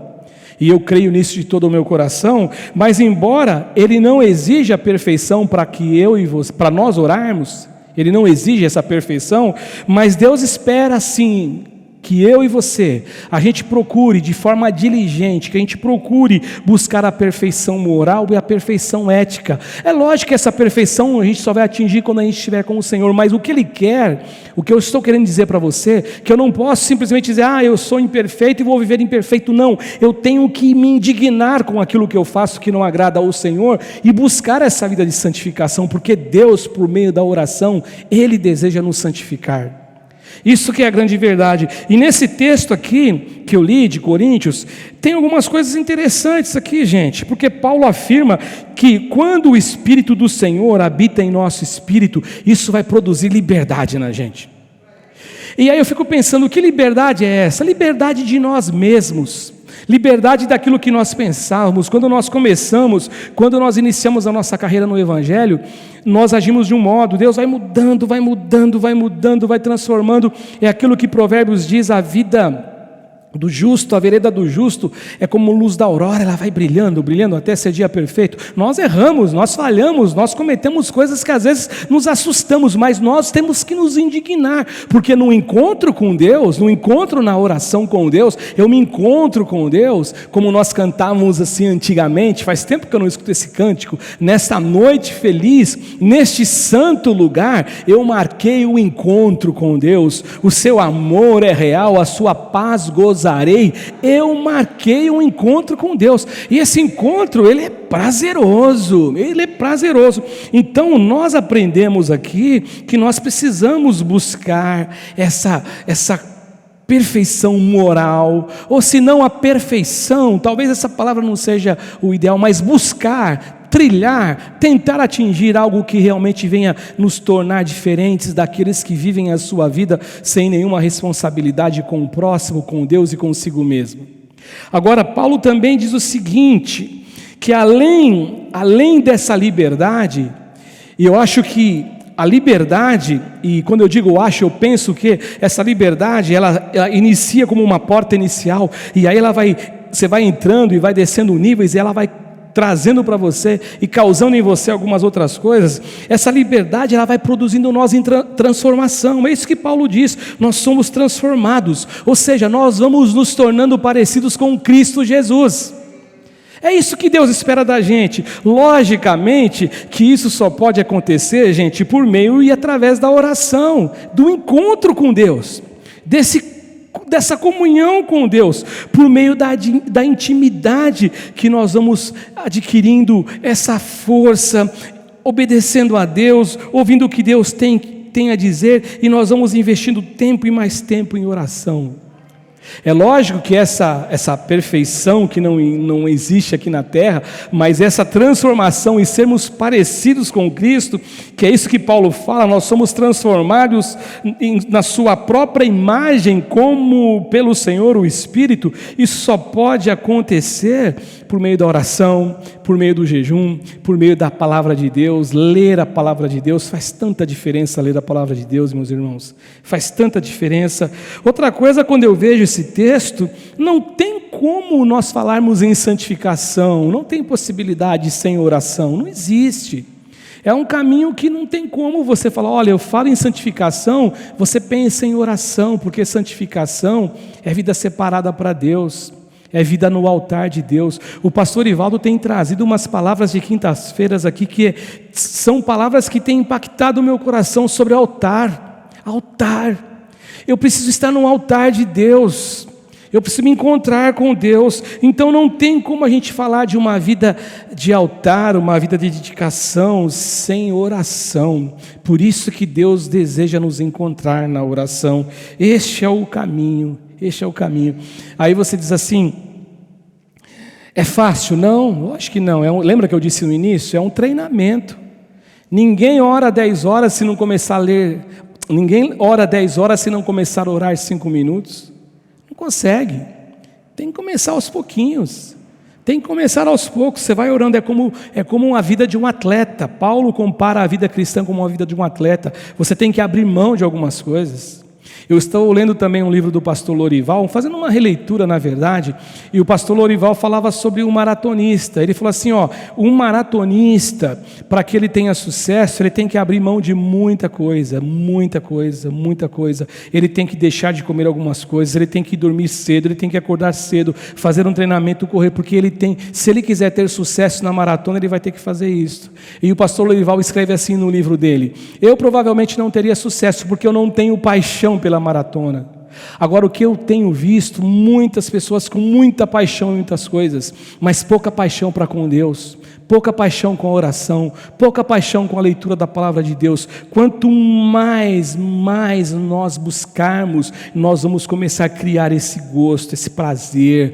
e eu creio nisso de todo o meu coração, mas embora Ele não exija a perfeição para que eu e você, para nós orarmos, Ele não exige essa perfeição, mas Deus espera sim que eu e você, a gente procure de forma diligente, que a gente procure buscar a perfeição moral e a perfeição ética. É lógico que essa perfeição a gente só vai atingir quando a gente estiver com o Senhor, mas o que Ele quer, o que eu estou querendo dizer para você, que eu não posso simplesmente dizer, eu sou imperfeito e vou viver imperfeito, não. Eu tenho que me indignar com aquilo que eu faço que não agrada ao Senhor e buscar essa vida de santificação, porque Deus, por meio da oração, Ele deseja nos santificar. Isso que é a grande verdade. E nesse texto aqui, que eu li de Coríntios, tem algumas coisas interessantes aqui, gente, porque Paulo afirma que quando o Espírito do Senhor habita em nosso espírito, isso vai produzir liberdade na gente. E aí eu fico pensando, que liberdade é essa? Liberdade de nós mesmos. Liberdade daquilo que nós pensávamos. Quando nós começamos, quando nós iniciamos a nossa carreira no Evangelho, nós agimos de um modo, Deus vai mudando, vai mudando, vai mudando, vai transformando. É aquilo que Provérbios diz, a vida do justo, a vereda do justo é como luz da aurora, ela vai brilhando, brilhando até ser dia perfeito. Nós erramos, nós falhamos, nós cometemos coisas que às vezes nos assustamos, mas nós temos que nos indignar, porque no encontro com Deus, no encontro na oração com Deus, eu me encontro com Deus, como nós cantávamos assim antigamente, faz tempo que eu não escuto esse cântico, nesta noite feliz, neste santo lugar, eu marquei o encontro com Deus, o seu amor é real, a sua paz gozarei, eu marquei um encontro com Deus, e esse encontro, ele é prazeroso, então nós aprendemos aqui, que nós precisamos buscar essa perfeição moral, ou se não a perfeição, talvez essa palavra não seja o ideal, mas buscar, trilhar, tentar atingir algo que realmente venha nos tornar diferentes daqueles que vivem a sua vida sem nenhuma responsabilidade com o próximo, com Deus e consigo mesmo. Agora, Paulo também diz o seguinte, que além dessa liberdade, e eu acho que a liberdade, e quando eu digo eu penso que essa liberdade, ela inicia como uma porta inicial, e aí você vai entrando e vai descendo níveis, e ela vai trazendo para você e causando em você algumas outras coisas. Essa liberdade, ela vai produzindo nós em transformação. É isso que Paulo diz, nós somos transformados, ou seja, nós vamos nos tornando parecidos com Cristo Jesus. É isso que Deus espera da gente. Logicamente que isso só pode acontecer, gente, por meio e através da oração, do encontro com Deus, dessa comunhão com Deus, por meio da intimidade que nós vamos adquirindo essa força, obedecendo a Deus, ouvindo o que Deus tem a dizer, e nós vamos investindo tempo e mais tempo em oração. É lógico que essa perfeição que não existe aqui na terra, mas essa transformação e sermos parecidos com Cristo, que é isso que Paulo fala, nós somos transformados na sua própria imagem, como pelo Senhor o Espírito. Isso só pode acontecer por meio da oração, por meio do jejum, por meio da palavra de Deus. Ler a palavra de Deus faz tanta diferença, ler a palavra de Deus, meus irmãos, faz tanta diferença. Outra coisa, quando eu vejo esse texto, não tem como nós falarmos em santificação, não tem possibilidade sem oração, não existe. É um caminho que não tem como você falar, olha, eu falo em santificação, você pensa em oração, porque santificação é vida separada para Deus, é vida no altar de Deus. O pastor Ivaldo tem trazido umas palavras de quintas-feiras aqui, que são palavras que têm impactado o meu coração sobre altar. Eu preciso estar no altar de Deus, eu preciso me encontrar com Deus. Então não tem como a gente falar de uma vida de altar, uma vida de dedicação sem oração. Por isso que Deus deseja nos encontrar na oração. Este é o caminho. Aí você diz assim, é fácil? Não, lógico que não. Lembra que eu disse no início? É um treinamento. Ninguém ora 10 horas se não começar a ler, Ninguém ora 10 horas se não começar a orar 5 minutos. Não consegue. Tem que começar aos pouquinhos. Tem que começar aos poucos. Você vai orando, é como a vida de um atleta. Paulo compara a vida cristã como a vida de um atleta. Você tem que abrir mão de algumas coisas. Eu estou lendo também um livro do pastor Lorival, fazendo uma releitura, na verdade, e o pastor Lorival falava sobre um maratonista. Ele falou assim, um maratonista, para que ele tenha sucesso, ele tem que abrir mão de muita coisa, muita coisa, muita coisa. Ele tem que deixar de comer algumas coisas, ele tem que dormir cedo, ele tem que acordar cedo, fazer um treinamento, correr, porque se ele quiser ter sucesso na maratona, ele vai ter que fazer isso. E o pastor Lorival escreve assim no livro dele: eu provavelmente não teria sucesso, porque eu não tenho paixão pela maratona. Agora, o que eu tenho visto, muitas pessoas com muita paixão em muitas coisas, mas pouca paixão para com Deus, pouca paixão com a oração, pouca paixão com a leitura da palavra de Deus. Quanto mais nós buscarmos, nós vamos começar a criar esse gosto, esse prazer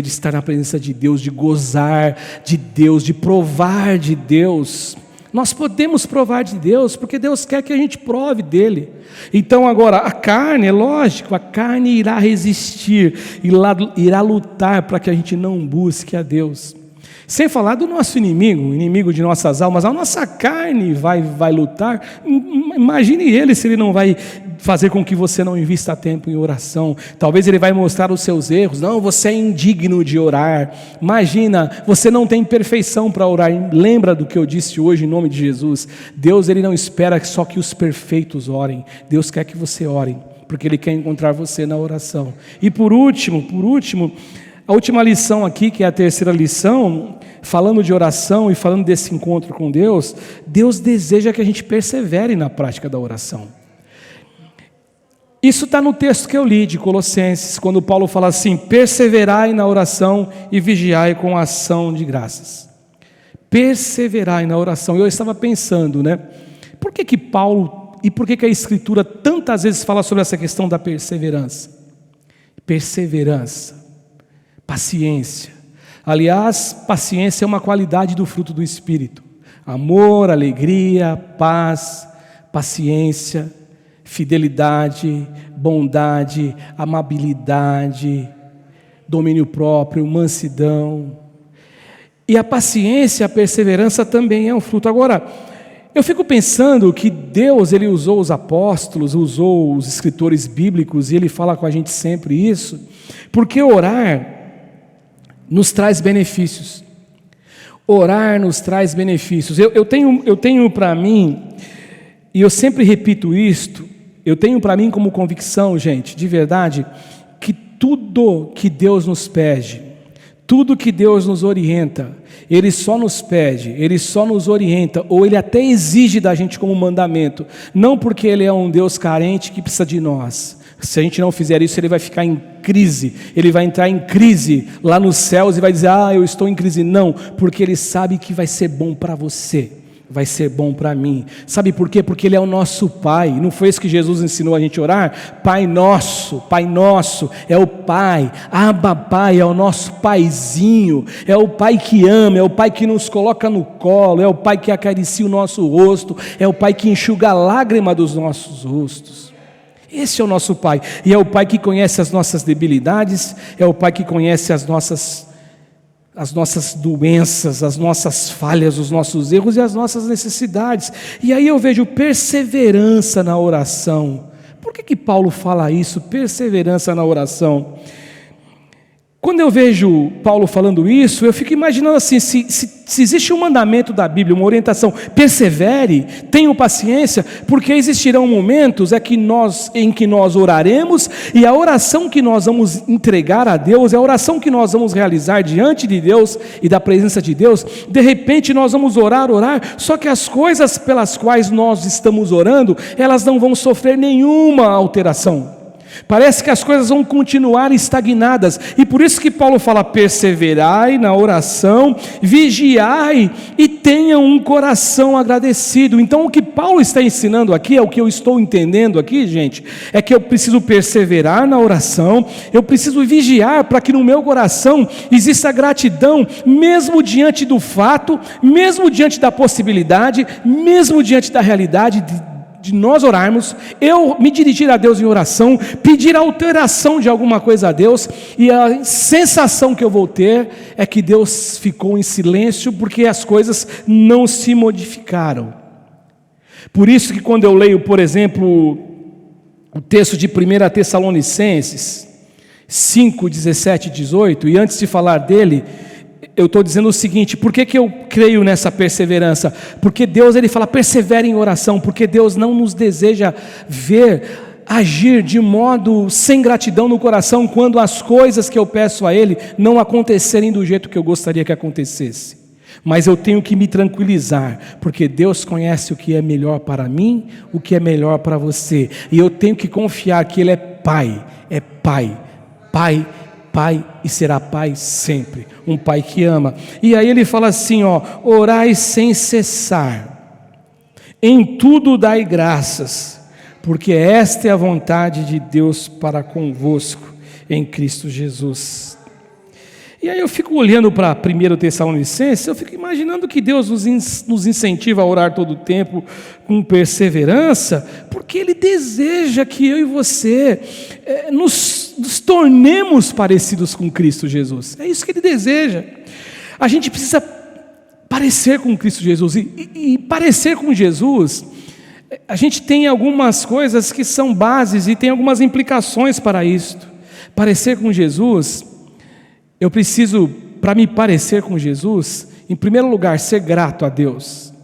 de estar na presença de Deus, de gozar de Deus, de provar de Deus. Nós podemos provar de Deus, porque Deus quer que a gente prove dele. Então agora, a carne, é lógico, a carne irá resistir, irá lutar para que a gente não busque a Deus. Sem falar do nosso inimigo de nossas almas, a nossa carne vai lutar. Imagine ele se ele não vai fazer com que você não invista tempo em oração. Talvez ele vai mostrar os seus erros. Não, você é indigno de orar. Imagina, você não tem perfeição para orar. Lembra do que eu disse hoje em nome de Jesus? Deus, ele não espera só que os perfeitos orem. Deus quer que você ore, porque ele quer encontrar você na oração. E por último, a última lição aqui, que é a terceira lição, falando de oração e falando desse encontro com Deus, Deus deseja que a gente persevere na prática da oração. Isso está no texto que eu li de Colossenses, quando Paulo fala assim: perseverai na oração e vigiai com ação de graças. Perseverai na oração. Eu estava pensando, por que Paulo e por que a Escritura tantas vezes fala sobre essa questão da perseverança? Perseverança, paciência. Aliás, paciência é uma qualidade do fruto do Espírito. Amor, alegria, paz, paciência, fidelidade, bondade, amabilidade, domínio próprio, mansidão. E a paciência, a perseverança também é um fruto. Agora, eu fico pensando que Deus, ele usou os apóstolos, usou os escritores bíblicos, e ele fala com a gente sempre isso, porque orar nos traz benefícios. Orar nos traz benefícios. Eu tenho para mim, e eu sempre repito isto, eu tenho para mim como convicção, gente, de verdade, que tudo que Deus nos pede, tudo que Deus nos orienta, Ele só nos pede, Ele só nos orienta, ou Ele até exige da gente como mandamento, não porque Ele é um Deus carente que precisa de nós. Se a gente não fizer isso, Ele vai ficar em crise, Ele vai entrar em crise lá nos céus e vai dizer: eu estou em crise. Não, porque Ele sabe que vai ser bom para você, vai ser bom para mim. Sabe por quê? Porque Ele é o nosso Pai. Não foi isso que Jesus ensinou a gente a orar? Pai nosso, é o Pai. Abba Pai, é o nosso Paizinho, é o Pai que ama, é o Pai que nos coloca no colo, é o Pai que acaricia o nosso rosto, é o Pai que enxuga a lágrima dos nossos rostos. Esse é o nosso Pai, e é o Pai que conhece as nossas debilidades, é o Pai que conhece as nossas doenças, as nossas falhas, os nossos erros e as nossas necessidades. E aí eu vejo perseverança na oração. Por que Paulo fala isso? Perseverança na oração. Quando eu vejo Paulo falando isso, eu fico imaginando assim, se existe um mandamento da Bíblia, uma orientação: persevere, tenham paciência, porque existirão momentos em que nós oraremos, e a oração que nós vamos entregar a Deus, a oração que nós vamos realizar diante de Deus e da presença de Deus, de repente nós vamos orar, só que as coisas pelas quais nós estamos orando, elas não vão sofrer nenhuma alteração. Parece que as coisas vão continuar estagnadas, e por isso que Paulo fala: perseverai na oração, vigiai e tenham um coração agradecido. Então o que Paulo está ensinando aqui, é o que eu estou entendendo aqui, gente, é que eu preciso perseverar na oração, eu preciso vigiar para que no meu coração exista gratidão, mesmo diante do fato, mesmo diante da possibilidade, mesmo diante da realidade de nós orarmos, eu me dirigir a Deus em oração, pedir alteração de alguma coisa a Deus, e a sensação que eu vou ter é que Deus ficou em silêncio porque as coisas não se modificaram. Por isso que quando eu leio, por exemplo, o texto de 1 Tessalonicenses 5, 17 e 18, e antes de falar dele, eu estou dizendo o seguinte: por que eu creio nessa perseverança? Porque Deus, Ele fala, persevere em oração, porque Deus não nos deseja ver agir de modo sem gratidão no coração, quando as coisas que eu peço a Ele não acontecerem do jeito que eu gostaria que acontecesse. Mas eu tenho que me tranquilizar, porque Deus conhece o que é melhor para mim, o que é melhor para você, e eu tenho que confiar que Ele é Pai, Pai e será Pai sempre, um Pai que ama. E aí ele fala assim, orai sem cessar, em tudo dai graças, porque esta é a vontade de Deus para convosco em Cristo Jesus. E aí eu fico olhando para 1 Tessalonicenses, eu fico imaginando que Deus nos incentiva a orar todo o tempo com perseverança, porque Ele deseja que eu e você nos tornemos parecidos com Cristo Jesus. É isso que Ele deseja. A gente precisa parecer com Cristo Jesus, e parecer com Jesus, a gente tem algumas coisas que são bases e tem algumas implicações para isto. Parecer com Jesus, eu preciso, para me parecer com Jesus, em primeiro lugar, ser grato a Deus.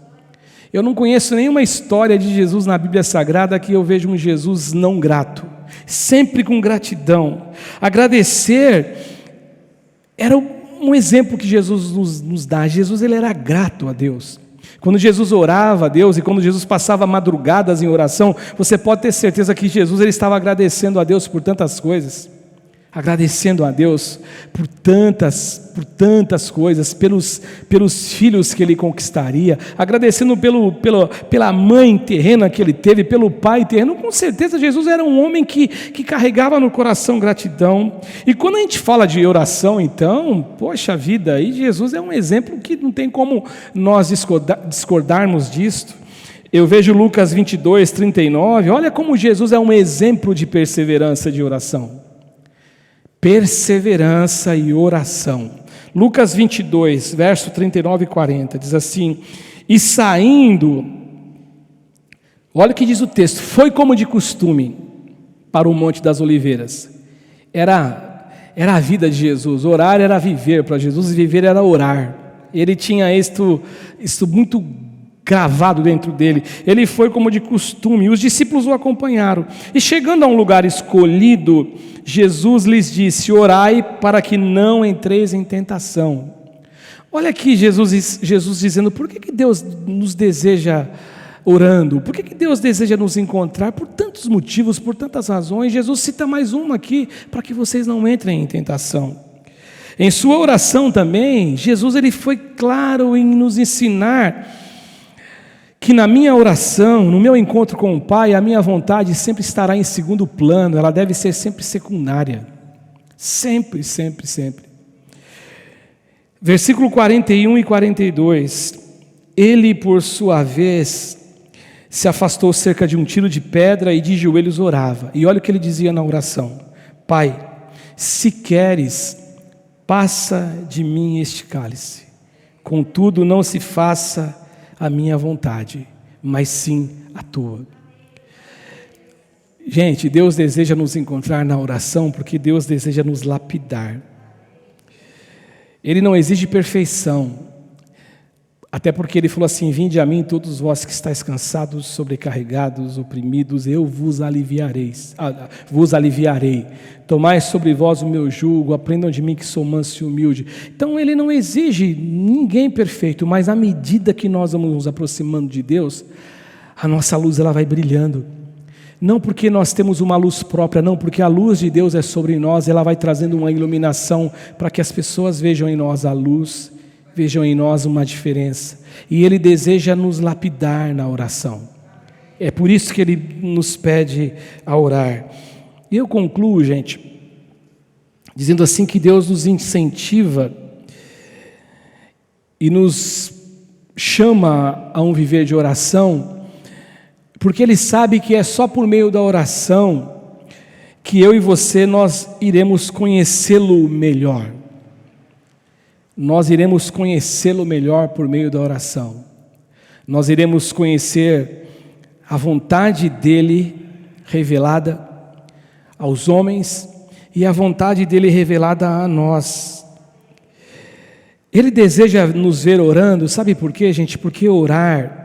Eu não conheço nenhuma história de Jesus na Bíblia Sagrada que eu veja um Jesus não grato, sempre com gratidão. Agradecer era um exemplo que Jesus nos dá. Jesus, ele era grato a Deus. Quando Jesus orava a Deus e quando Jesus passava madrugadas em oração, você pode ter certeza que Jesus, ele estava agradecendo a Deus por tantas coisas. Agradecendo a Deus por tantas coisas, pelos filhos que ele conquistaria, agradecendo pela mãe terrena que ele teve, pelo pai terreno. Com certeza Jesus era um homem que carregava no coração gratidão. E quando a gente fala de oração, então, poxa vida, aí Jesus é um exemplo que não tem como nós discordarmos disto. Eu vejo Lucas 22, 39, olha como Jesus é um exemplo de perseverança de oração. Perseverança e oração. Lucas 22, verso 39 e 40, diz assim: e saindo, olha o que diz o texto, foi como de costume para o Monte das Oliveiras. Era a vida de Jesus, orar era viver para Jesus, e viver era orar. Ele tinha isto muito gravado dentro dele. Ele foi como de costume, e os discípulos o acompanharam. E chegando a um lugar escolhido, Jesus lhes disse: orai para que não entreis em tentação. Olha aqui Jesus dizendo, por que Deus nos deseja orando? Por que Deus deseja nos encontrar? Por tantos motivos, por tantas razões. Jesus cita mais uma aqui, para que vocês não entrem em tentação. Em sua oração também, Jesus ele foi claro em nos ensinar que na minha oração, no meu encontro com o Pai, a minha vontade sempre estará em segundo plano, ela deve ser sempre secundária. Sempre, sempre, sempre. Versículo 41 e 42. Ele, por sua vez, se afastou cerca de um tiro de pedra e de joelhos orava. E olha o que ele dizia na oração: Pai, se queres, passa de mim este cálice. Contudo, não se faça a minha vontade, mas sim a tua. Gente, Deus deseja nos encontrar na oração, porque Deus deseja nos lapidar. Ele não exige perfeição, até porque Ele falou assim: vinde a mim todos vós que estáis cansados, sobrecarregados, oprimidos, eu vos aliviarei. Tomai sobre vós o meu jugo, aprendam de mim que sou manso e humilde. Então Ele não exige ninguém perfeito, mas à medida que nós vamos nos aproximando de Deus, a nossa luz ela vai brilhando. Não porque nós temos uma luz própria, não, porque a luz de Deus é sobre nós, ela vai trazendo uma iluminação para que as pessoas vejam em nós a luz, vejam em nós uma diferença. E Ele deseja nos lapidar na oração. É por isso que Ele nos pede a orar. E eu concluo, gente, dizendo assim que Deus nos incentiva e nos chama a um viver de oração, porque Ele sabe que é só por meio da oração que eu e você nós iremos conhecê-lo melhor. Nós iremos conhecê-lo melhor por meio da oração. Nós iremos conhecer a vontade dEle revelada aos homens e a vontade dEle revelada a nós. Ele deseja nos ver orando, sabe por quê, gente? Porque orar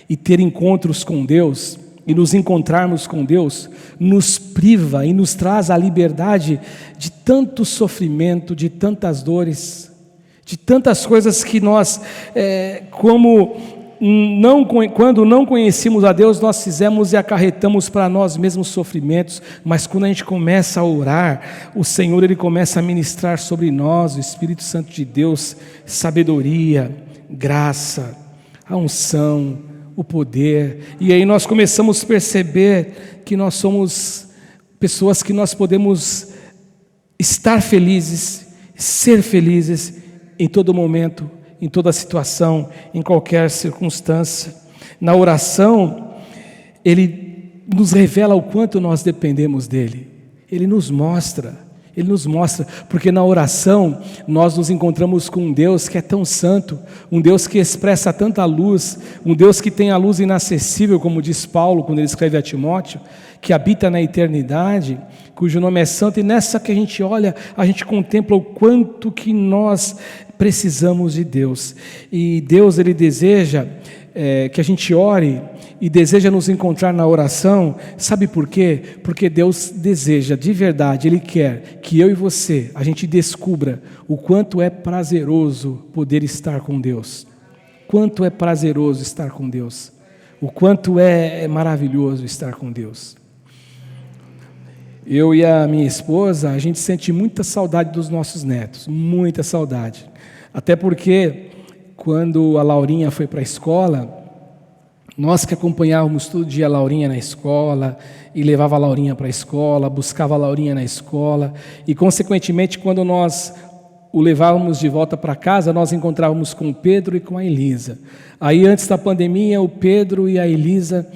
e ter encontros com Deus e nos encontrarmos com Deus nos priva e nos traz a liberdade de tanto sofrimento, de tantas dores, de tantas coisas que nós, quando não conhecíamos a Deus, nós fizemos e acarretamos para nós mesmos sofrimentos, mas quando a gente começa a orar, o Senhor Ele começa a ministrar sobre nós, o Espírito Santo de Deus, sabedoria, graça, a unção, o poder, e aí nós começamos a perceber que nós somos pessoas que nós podemos estar felizes, ser felizes em todo momento, em toda situação, em qualquer circunstância. Na oração, Ele nos revela o quanto nós dependemos dEle, Ele nos mostra, porque na oração nós nos encontramos com um Deus que é tão santo, um Deus que expressa tanta luz, um Deus que tem a luz inacessível, como diz Paulo quando ele escreve a Timóteo, que habita na eternidade, cujo nome é santo, e nessa que a gente olha, a gente contempla o quanto que nós precisamos de Deus, e Deus Ele deseja que a gente ore, e deseja nos encontrar na oração, sabe por quê? Porque Deus deseja, de verdade, Ele quer que eu e você, a gente descubra o quanto é prazeroso poder estar com Deus, quanto é prazeroso estar com Deus, o quanto é maravilhoso estar com Deus. Eu e a minha esposa, a gente sente muita saudade dos nossos netos, muita saudade, até porque quando a Laurinha foi para a escola, nós que acompanhávamos todo dia a Laurinha na escola, e levava a Laurinha para a escola, buscava a Laurinha na escola, e consequentemente quando nós o levávamos de volta para casa, nós encontrávamos com o Pedro e com a Elisa. Aí antes da pandemia, o Pedro e a Elisa,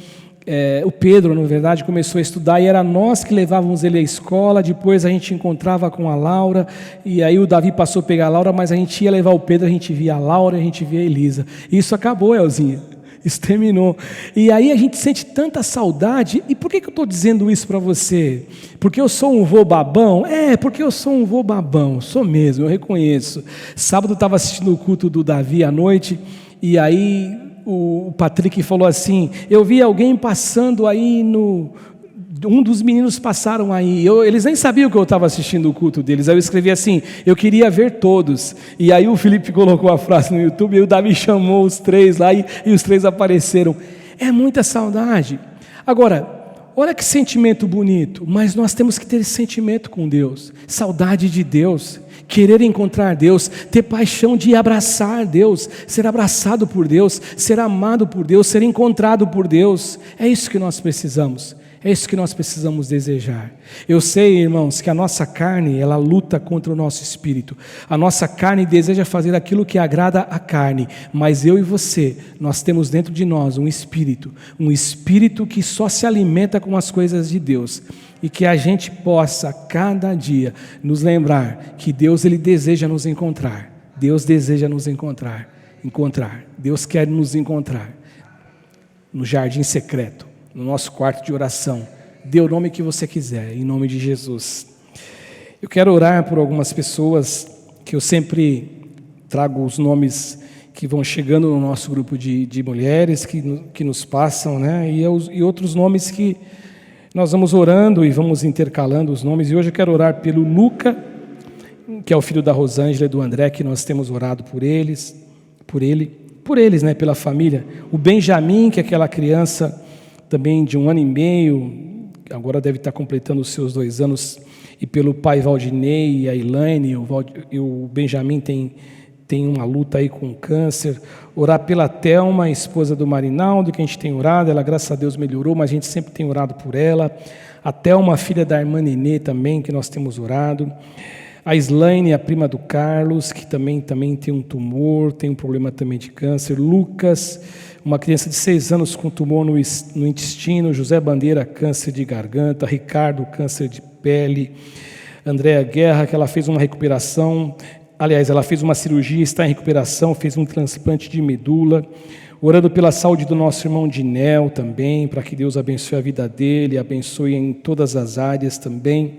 o Pedro na verdade começou a estudar, e era nós que levávamos ele à escola, depois a gente encontrava com a Laura, e aí o Davi passou a pegar a Laura, mas a gente ia levar o Pedro, a gente via a Laura, a gente via a Elisa. Isso acabou, Elzinha. Isso terminou. E aí a gente sente tanta saudade. E por que eu estou dizendo isso para você? Porque eu sou um vô babão? Porque eu sou um vô babão. Sou mesmo, eu reconheço. Sábado eu estava assistindo o culto do Davi à noite, e aí o Patrick falou assim: eu vi alguém passando aí um dos meninos passaram aí, eles nem sabiam que eu estava assistindo o culto deles. Aí eu escrevi assim: eu queria ver todos. E aí o Felipe colocou a frase no YouTube, e o Davi chamou os três lá, e os três apareceram. É muita saudade. Agora, olha que sentimento bonito, mas nós temos que ter esse sentimento com Deus, saudade de Deus, querer encontrar Deus, ter paixão de abraçar Deus, ser abraçado por Deus, ser amado por Deus, ser encontrado por Deus. É isso que nós precisamos. É isso que nós precisamos desejar. Eu sei, irmãos, que a nossa carne, ela luta contra o nosso espírito. A nossa carne deseja fazer aquilo que agrada a carne, mas eu e você, nós temos dentro de nós um espírito que só se alimenta com as coisas de Deus, e que a gente possa, cada dia, nos lembrar que Deus, Ele deseja nos encontrar. Deus deseja nos encontrar. Deus quer nos encontrar no jardim secreto, no nosso quarto de oração. Dê o nome que você quiser, em nome de Jesus. Eu quero orar por algumas pessoas, que eu sempre trago os nomes que vão chegando no nosso grupo de mulheres, que nos passam, né? E outros nomes que nós vamos orando e vamos intercalando os nomes. E hoje eu quero orar pelo Luca, que é o filho da Rosângela e do André, que nós temos orado por eles, né? Pela família. O Benjamin, que é aquela criança também de 1 ano e meio, agora deve estar completando os seus 2 anos, e pelo pai Valdinei e a Elaine. O Benjamin tem uma luta aí com câncer. Orar pela Thelma, esposa do Marinaldo, que a gente tem orado. Ela, graças a Deus, melhorou, mas a gente sempre tem orado por ela. A Thelma, filha da irmã Nenê também, que nós temos orado. A Slaine, a prima do Carlos, que também tem um tumor, tem um problema também de câncer. Lucas, uma criança de 6 anos com tumor no intestino, José Bandeira, câncer de garganta, Ricardo, câncer de pele, Andréa Guerra, que ela fez uma recuperação, aliás, ela fez uma cirurgia, está em recuperação, fez um transplante de medula, orando pela saúde do nosso irmão Dinel também, para que Deus abençoe a vida dele, abençoe em todas as áreas também,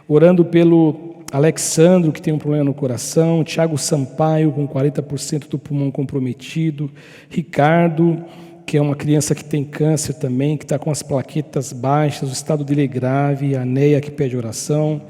orando pelo Alexandro, que tem um problema no coração, Tiago Sampaio, com 40% do pulmão comprometido, Ricardo, que é uma criança que tem câncer também, que está com as plaquetas baixas, o estado dele é grave, a Neia, que pede oração,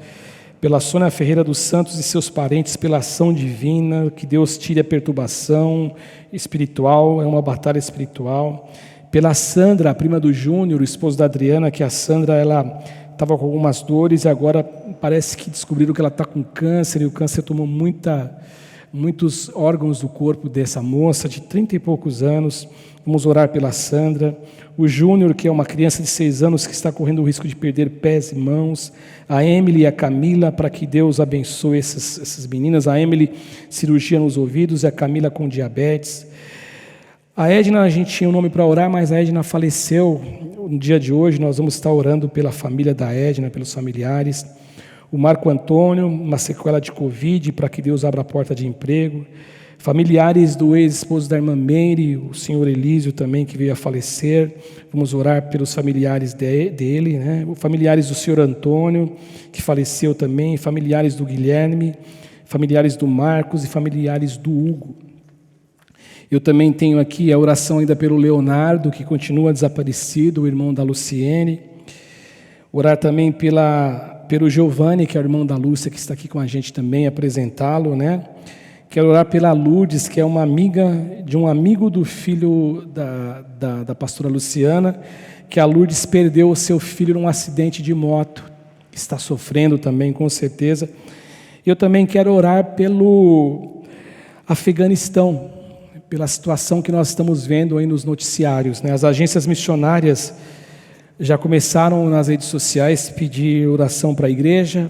pela Sônia Ferreira dos Santos e seus parentes, pela ação divina, que Deus tire a perturbação espiritual, é uma batalha espiritual, pela Sandra, a prima do Júnior, o esposo da Adriana, que a Sandra, ela estava com algumas dores e agora parece que descobriram que ela está com câncer, e o câncer tomou muitos órgãos do corpo dessa moça, de 30 e poucos anos. Vamos orar pela Sandra. O Júnior, que é uma criança de 6 anos que está correndo o risco de perder pés e mãos. A Emily e a Camila, para que Deus abençoe essas meninas. A Emily, cirurgia nos ouvidos, e a Camila com diabetes. A Edna, a gente tinha um nome para orar, mas a Edna faleceu no dia de hoje. Nós vamos estar orando pela família da Edna, pelos familiares. O Marco Antônio, uma sequela de Covid, para que Deus abra a porta de emprego. Familiares do ex-esposo da irmã Meire, o senhor Elísio também, que veio a falecer. Vamos orar pelos familiares dele, né? Familiares do senhor Antônio, que faleceu também. Familiares do Guilherme, familiares do Marcos e familiares do Hugo. Eu também tenho aqui a oração ainda pelo Leonardo, que continua desaparecido, o irmão da Luciene. Orar também pelo Giovanni, que é o irmão da Lúcia, que está aqui com a gente também, apresentá-lo, né? Quero orar pela Lourdes, que é uma amiga de um amigo do filho da pastora Luciana, que a Lourdes perdeu o seu filho num acidente de moto, está sofrendo também, com certeza. Eu também quero orar pelo Afeganistão, pela situação que nós estamos vendo aí nos noticiários, né? As agências missionárias já começaram nas redes sociais pedir oração para a igreja,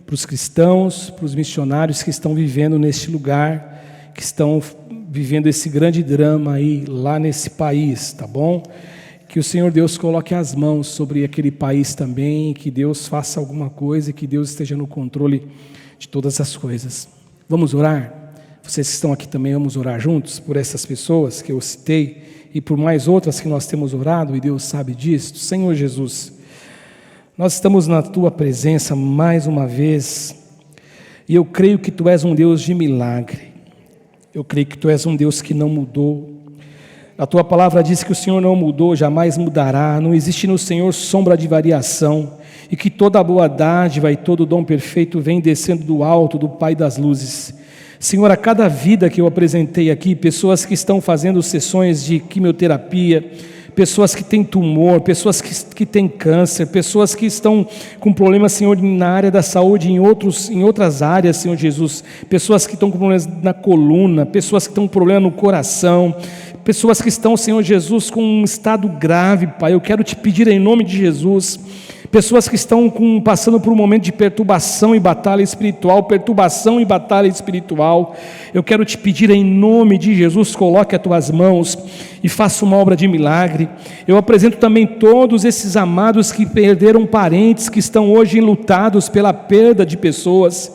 para os cristãos, para os missionários que estão vivendo neste lugar, que estão vivendo esse grande drama aí lá nesse país, tá bom? Que o Senhor Deus coloque as mãos sobre aquele país também, que Deus faça alguma coisa e que Deus esteja no controle de todas as coisas. Vamos orar? Vocês que estão aqui também, vamos orar juntos por essas pessoas que eu citei e por mais outras que nós temos orado, e Deus sabe disso. Senhor Jesus, nós estamos na Tua presença mais uma vez, e eu creio que Tu és um Deus de milagre, eu creio que Tu és um Deus que não mudou. A Tua palavra diz que o Senhor não mudou, jamais mudará, não existe no Senhor sombra de variação, e que toda boa dádiva e todo dom perfeito vem descendo do alto, do Pai das luzes. Senhor, a cada vida que eu apresentei aqui, pessoas que estão fazendo sessões de quimioterapia, pessoas que têm tumor, pessoas que têm câncer, pessoas que estão com problemas, Senhor, na área da saúde, em outras áreas, Senhor Jesus, pessoas que estão com problemas na coluna, pessoas que estão com problema no coração, pessoas que estão, Senhor Jesus, com um estado grave, Pai, eu quero te pedir em nome de Jesus, pessoas que estão passando por um momento de perturbação e batalha espiritual, eu quero te pedir em nome de Jesus, coloque as tuas mãos e faça uma obra de milagre. Eu apresento também todos esses amados que perderam parentes, que estão hoje enlutados pela perda de pessoas.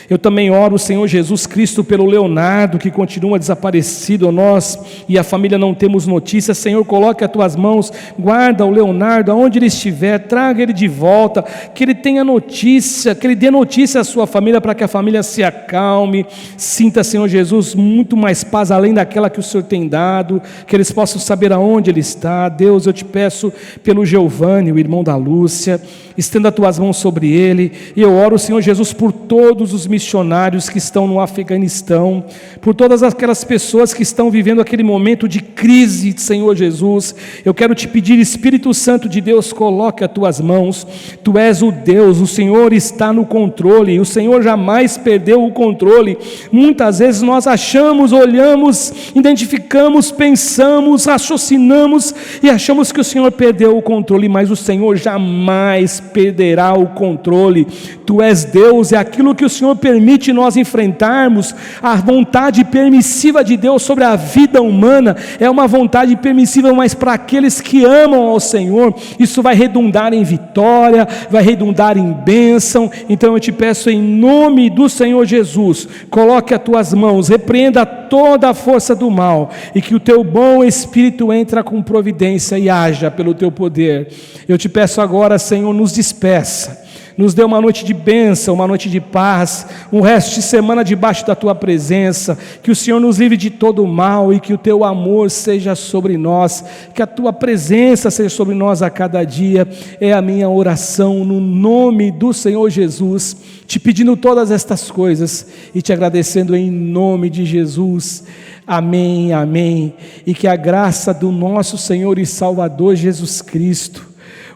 Eu também oro, Senhor Jesus Cristo, pelo Leonardo, que continua desaparecido. Nós e a família não temos notícias. Senhor, coloque as tuas mãos, guarda o Leonardo, aonde ele estiver, traga ele de volta, que ele tenha notícia, que ele dê notícia à sua família, para que a família se acalme, sinta, Senhor Jesus, muito mais paz, além daquela que o Senhor tem dado, que eles possam saber aonde ele está. Deus, eu te peço pelo Giovanni, o irmão da Lúcia, estenda as tuas mãos sobre ele, e eu oro, Senhor Jesus, por todos os missionários que estão no Afeganistão, por todas aquelas pessoas que estão vivendo aquele momento de crise, Senhor Jesus. Eu quero te pedir, Espírito Santo de Deus, coloque as tuas mãos. Tu és o Deus, o Senhor está no controle, o Senhor jamais perdeu o controle. Muitas vezes nós achamos, olhamos, identificamos, pensamos, raciocinamos e achamos que o Senhor perdeu o controle, mas o Senhor jamais perderá o controle. Tu és Deus, é aquilo que o Senhor permite nós enfrentarmos a vontade permissiva de Deus sobre a vida humana. É uma vontade permissiva, mas para aqueles que amam ao Senhor, isso vai redundar em vitória, vai redundar em bênção. Então eu te peço em nome do Senhor Jesus, coloque as tuas mãos, repreenda toda a força do mal, e que o teu bom Espírito entre com providência e haja pelo teu poder. Eu te peço agora, Senhor, nos despeça, nos dê uma noite de bênção, uma noite de paz, um resto de semana debaixo da tua presença, que o Senhor nos livre de todo o mal, e que o teu amor seja sobre nós, que a tua presença seja sobre nós a cada dia. É a minha oração no nome do Senhor Jesus, te pedindo todas estas coisas e te agradecendo em nome de Jesus. Amém, amém. E que a graça do nosso Senhor e Salvador Jesus Cristo,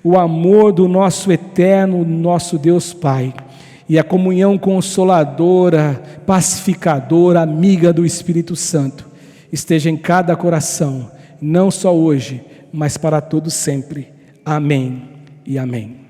o amor do nosso eterno, nosso Deus Pai, e a comunhão consoladora, pacificadora, amiga do Espírito Santo, esteja em cada coração, não só hoje, mas para todo sempre. Amém e amém.